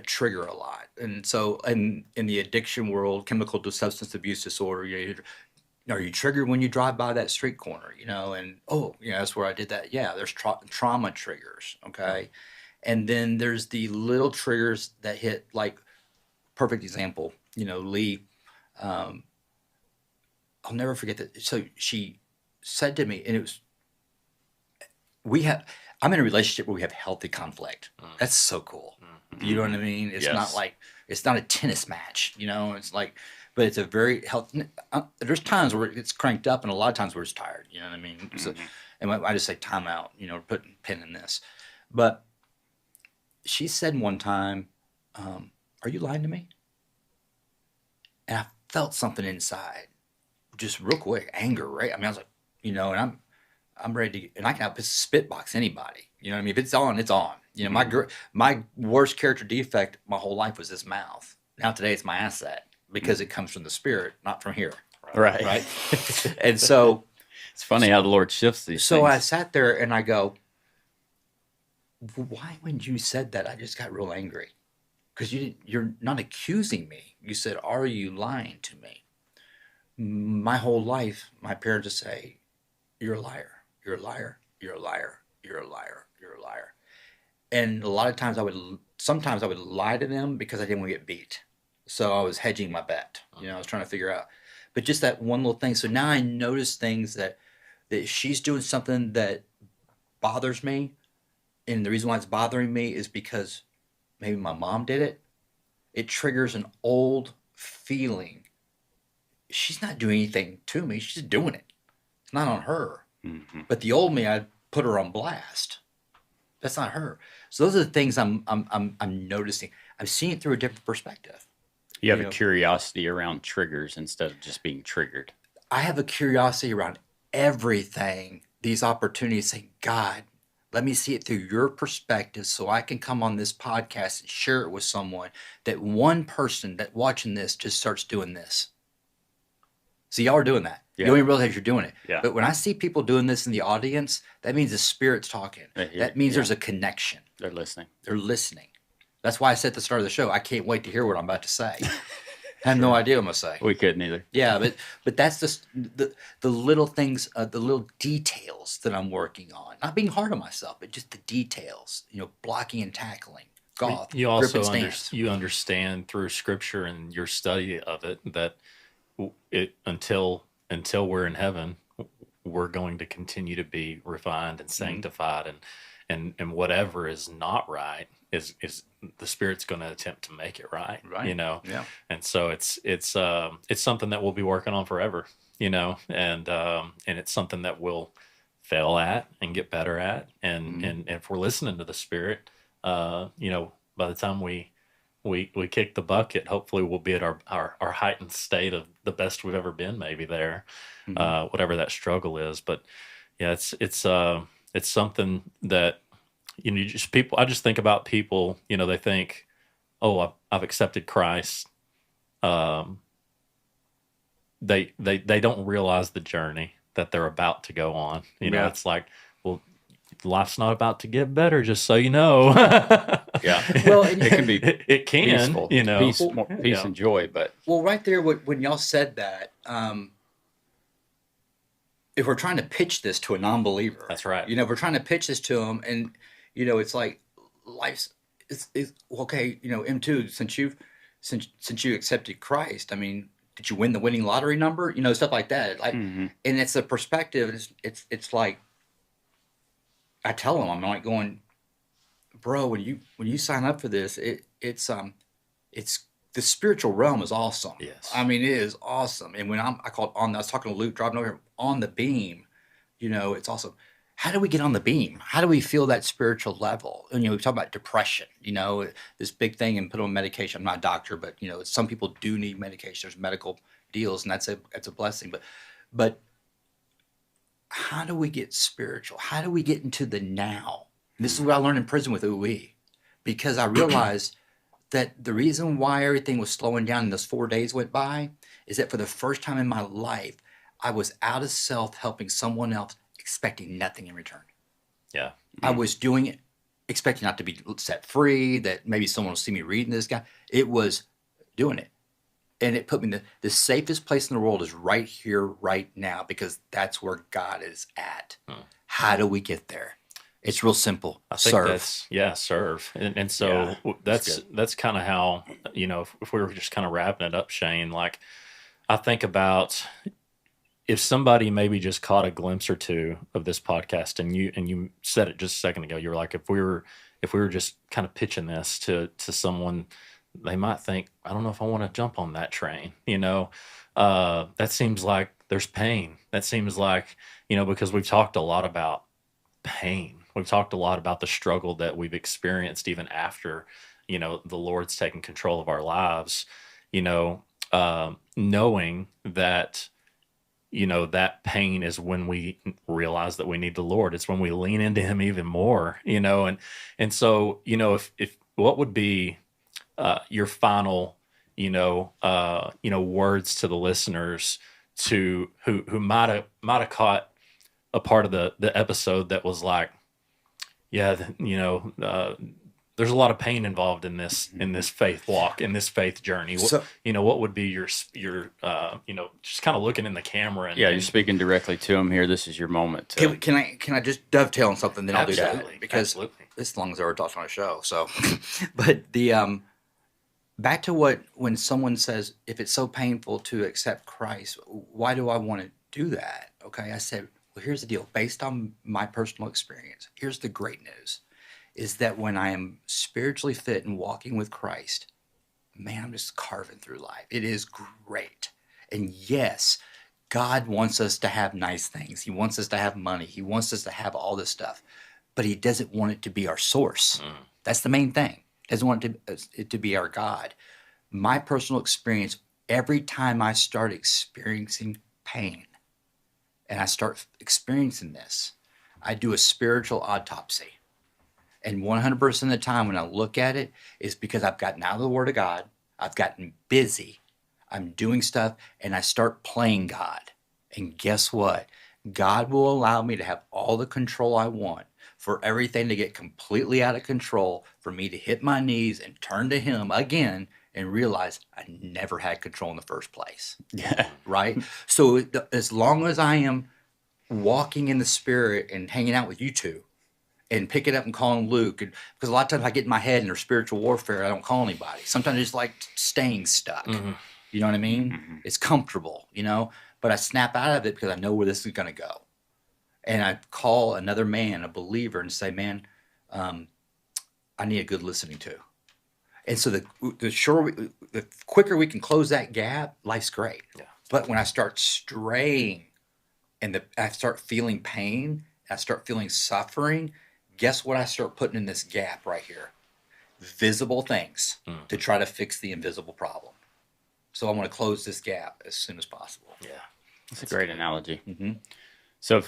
trigger a lot. And so in the addiction world, chemical to substance abuse disorder, are you triggered when you drive by that street corner, and, that's where I did that. Yeah, there's trauma triggers, okay? And then there's the little triggers that hit, like, perfect example, Lee, I'll never forget that. So she said to me, and it was, I'm in a relationship where we have healthy conflict. That's so cool. You know what I mean? It's not like, it's not a tennis match, it's like, but it's a very healthy, there's times where it's cranked up and a lot of times where it's tired, you know what I mean? So, and I just say time out, put a pin in this. But she said one time, are you lying to me? And I felt something inside, just real quick, anger, right? I mean, I was like, and I'm ready to, and I can spitbox anybody. You know what I mean? If it's on, it's on. My worst character defect my whole life was this mouth. Now today it's my asset because it comes from the Spirit, not from here. Right. And so it's funny how the Lord shifts these so things. I sat there and I go, why when you said that I just got real angry? Because you're not accusing me. You said, are you lying to me? My whole life, my parents would say, you're a liar. You're a liar. You're a liar. You're a liar. You're a liar. And a lot of times sometimes I would lie to them because I didn't want to get beat. So I was hedging my bet. I was trying to figure out. But just that one little thing. So now I notice things that she's doing something that bothers me. And the reason why it's bothering me is because maybe my mom did it. It triggers an old feeling. She's not doing anything to me. She's doing it. It's not on her. But the old me, I'd put her on blast. That's not her. So those are the things I'm noticing. I'm seeing it through a different perspective. You have a curiosity around triggers instead of just being triggered. I have a curiosity around everything. These opportunities, say, God, let me see it through your perspective so I can come on this podcast and share it with someone, that one person that watching this just starts doing this. See, y'all are doing that. You don't even realize you're doing it. Yeah. But when I see people doing this in the audience, that means the Spirit's talking. That means there's a connection. They're listening. They're listening. That's why I said at the start of the show, I can't wait to hear what I'm about to say. I have no idea what I'm gonna say. We couldn't either. Yeah, but that's just the little things, the little details that I'm working on. Not being hard on myself, but just the details. Blocking and tackling, golf, You grip and also stance. you understand through Scripture and your study of it that it until we're in heaven, we're going to continue to be refined and sanctified, and whatever is not right is the Spirit's going to attempt to make it right. Right. Yeah. And so it's something that we'll be working on forever. And it's something that we'll fail at and get better at, and if we're listening to the Spirit, by the time we kick the bucket, hopefully we'll be at our heightened state of the best we've ever been, maybe there, whatever that struggle is. But yeah, it's something that, I just think about people, they think, oh, I've accepted Christ. They don't realize the journey that they're about to go on. It's like, well, life's not about to get better, just so you know. Yeah. Well, It can be it can, peaceful, peace and joy, but Well, right there, when y'all said that, if we're trying to pitch this to a non-believer, That's right. If we're trying to pitch this to them, and it's like life's is okay. M2, since you accepted Christ, I mean, did you win the winning lottery number? Stuff like that. Like, and it's a perspective. It's like, I tell them, I'm like going, bro, when you sign up for this, it's the spiritual realm is awesome. Yes. I mean, it is awesome. And when I was talking to Luke driving over here, on the beam, it's awesome. How do we get on the beam? How do we feel that spiritual level? And we talk about depression, this big thing, and put on medication. I'm not a doctor, but some people do need medication. There's medical deals, and that's a blessing. But how do we get spiritual? How do we get into the now? And this is what I learned in prison with OE, because I realized that the reason why everything was slowing down and those 4 days went by is that for the first time in my life, I was out of self helping someone else, expecting nothing in return. Yeah. I was doing it, expecting not to be set free, that maybe someone will see me reading this guy. It was doing it. And it put me in the safest place in the world is right here, right now, because that's where God is at. How do we get there? It's real simple. I think Serve. Serve. And so that's kind of how, if we were just kind of wrapping it up, Shane, like, I think about if somebody maybe just caught a glimpse or two of this podcast, and you said it just a second ago, you were like, if we were just kind of pitching this to someone, they might think, I don't know if I want to jump on that train. That seems like there's pain. That seems like, because we've talked a lot about pain. We've talked a lot about the struggle that we've experienced even after, the Lord's taken control of our lives, knowing that, that pain is when we realize that we need the Lord. It's when we lean into Him even more, and so, if what would be your final, words to the listeners who might have caught a part of the episode that was like, yeah, there's a lot of pain involved in this faith walk, in this faith journey. So, what would be your just kind of looking in the camera and you're speaking directly to him here. This is your moment. can I just dovetail on something? Then I'll do Absolutely. that, because Absolutely. as long as I were talking on a show. So, but the back to when someone says, if it's so painful to accept Christ, why do I want to do that? Okay, I said, well, here's the deal. Based on my personal experience, here's the great news, is that when I am spiritually fit and walking with Christ, man, I'm just carving through life. It is great. And yes, God wants us to have nice things. He wants us to have money. He wants us to have all this stuff. But He doesn't want it to be our source. That's the main thing. He doesn't want it to be our God. My personal experience, every time I start experiencing pain and I start experiencing this, I do a spiritual autopsy. And 100% of the time when I look at it, is because I've gotten out of the Word of God, I've gotten busy, I'm doing stuff, and I start playing God. And guess what? God will allow me to have all the control I want, for everything to get completely out of control, for me to hit my knees and turn to Him again and realize I never had control in the first place. Yeah. Right? So as long as I am walking in the spirit and hanging out with you two and picking up and calling Luke, and because a lot of times I get in my head in their spiritual warfare, I don't call anybody. Sometimes I just like staying stuck. You know what I mean? It's comfortable, but I snap out of it because I know where this is going to go. And I call another man, a believer, and say, man, I need a good listening to. And so the quicker we can close that gap, life's great. Yeah. But when I start straying and I start feeling pain, I start feeling suffering, guess what I start putting in this gap right here? Visible things to try to fix the invisible problem. So I want to close this gap as soon as possible. Yeah. That's a great analogy. Mm-hmm. So,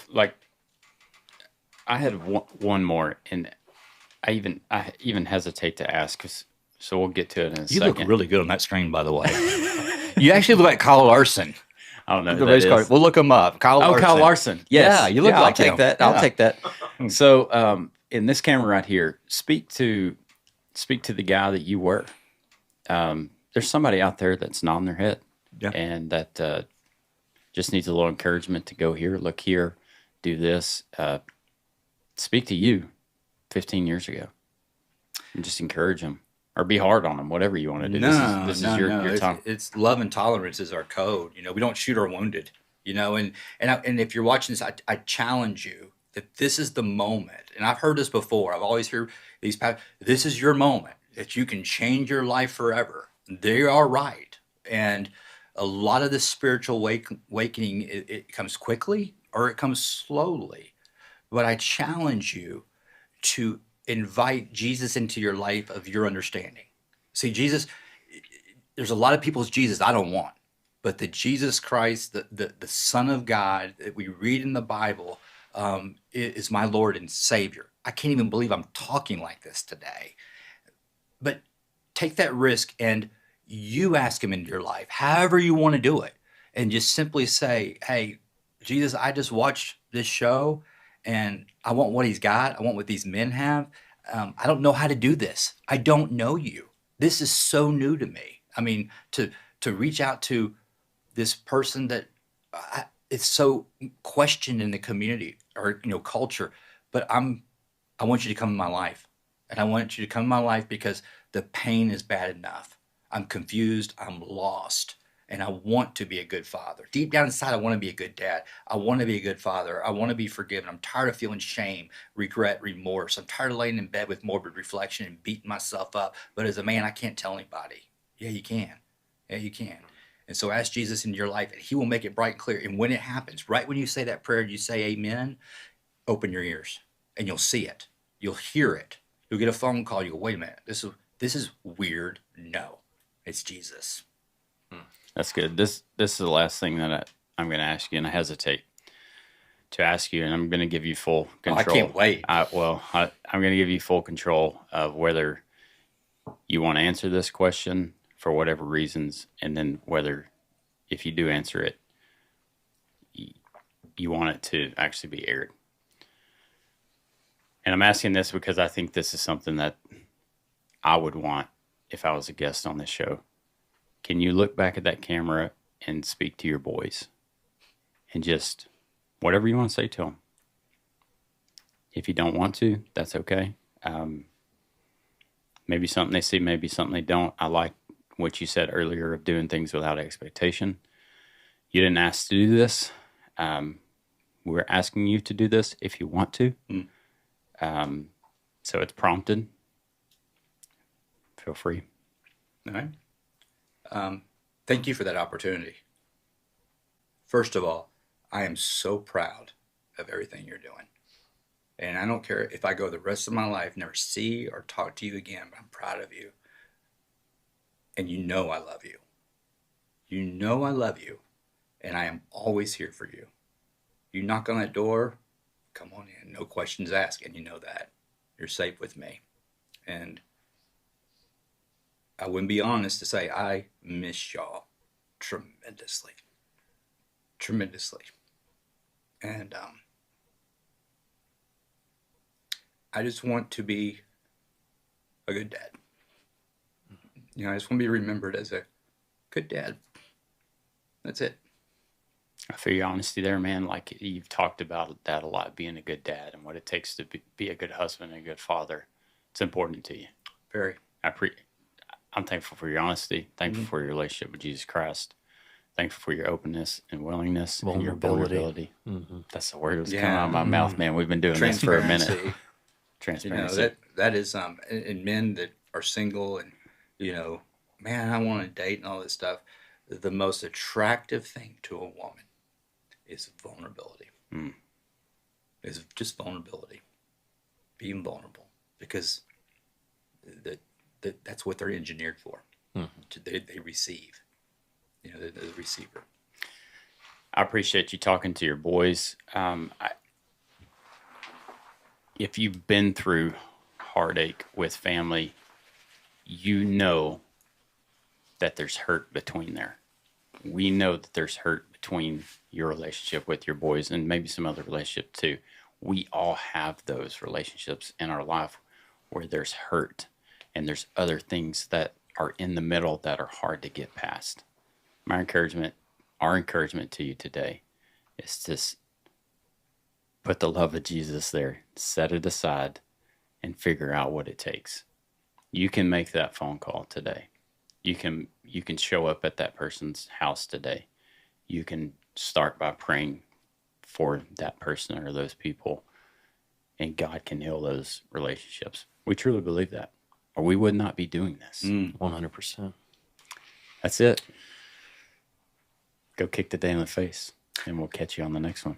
I had one more, and I even hesitate to ask, so we'll get to it in a second. You look really good on that screen, by the way. You actually look like Kyle Larson. I don't know who The that race car. is. We'll look him up. Kyle Larson. Kyle Larson. Yes. Yeah, you look like I'll take him. that. Yeah. I'll take that. So, in this camera right here, speak to the guy that you were. There's somebody out there that's nodding their head, and that just needs a little encouragement to go here, look here, do this. Speak to you 15 years ago, and just encourage them, or be hard on them, whatever you want to do. This is your time. It's love and tolerance is our code. We don't shoot our wounded. And if you're watching this, I challenge you that this is the moment. And I've heard this before. I've always heard these. This is your moment that you can change your life forever. They are right. And a lot of this spiritual awakening, it comes quickly or it comes slowly. But I challenge you to invite Jesus into your life of your understanding. See, Jesus, there's a lot of people's Jesus I don't want. But the Jesus Christ, the Son of God that we read in the Bible is my Lord and Savior. I can't even believe I'm talking like this today. But take that risk and you ask him into your life, however you want to do it. And just simply say, hey, Jesus, I just watched this show and I want what he's got. I want what these men have. I don't know how to do this. I don't know you. This is so new to me. I mean, to reach out to this person that it's so questioned in the community or culture, but I want you to come in my life, and I want you to come in my life because the pain is bad enough. I'm confused. I'm lost. And I want to be a good father. Deep down inside, I want to be a good dad. I want to be a good father. I want to be forgiven. I'm tired of feeling shame, regret, remorse. I'm tired of laying in bed with morbid reflection and beating myself up. But as a man, I can't tell anybody. Yeah, you can. Yeah, you can. And so ask Jesus into your life, and he will make it bright and clear. And when it happens, right when you say that prayer, you say amen, open your ears, and you'll see it. You'll hear it. You'll get a phone call. You go, wait a minute. This is weird. No, it's Jesus. That's good. This is the last thing that I'm going to ask you, and I hesitate to ask you, and I'm going to give you full control. I can't wait. I'm going to give you full control of whether you want to answer this question for whatever reasons, and then whether, if you do answer it, you want it to actually be aired. And I'm asking this because I think this is something that I would want if I was a guest on this show. Can you look back at that camera and speak to your boys and just whatever you want to say to them? If you don't want to, that's okay. Maybe something they see, maybe something they don't. I like what you said earlier of doing things without expectation. You didn't ask to do this. We're asking you to do this if you want to. So it's prompted. Feel free. All right. Thank you for that opportunity. First of all, I am so proud of everything you're doing. And I don't care if I go the rest of my life, never see or talk to you again, but I'm proud of you. And I love you. You know I love you, and I am always here for you. You knock on that door, come on in, no questions asked, and you know that. You're safe with me. And I wouldn't be honest to say I miss y'all tremendously. Tremendously. And I just want to be a good dad. You know, I just want to be remembered as a good dad. That's it. I feel your honesty there, man. Like you've talked about that a lot, being a good dad and what it takes to be a good husband and a good father. It's important to you. Very. I'm thankful for your honesty. Thankful for your relationship with Jesus Christ. Thankful for your openness and willingness and your vulnerability. That's the word that's coming out of my mouth, man. We've been doing this for a minute. Transparency. You know, that is and men that are single and, you know, man, I want to date and all this stuff. The most attractive thing to a woman is vulnerability. Is just vulnerability. Being vulnerable, because that's what they're engineered for. They receive. You know, they're the receiver. I appreciate you talking to your boys. If you've been through heartache with family, you know that there's hurt between there. We know that there's hurt between your relationship with your boys and maybe some other relationship too. We all have those relationships in our life where there's hurt and there's other things that are in the middle that are hard to get past. Our encouragement to you today is to put the love of Jesus there, set it aside, and figure out what it takes. You can make that phone call today. You can show up at that person's house today. You can start by praying for that person or those people, and God can heal those relationships. We truly believe that, or we would not be doing this. 100%. That's it. Go kick the day in the face, and we'll catch you on the next one.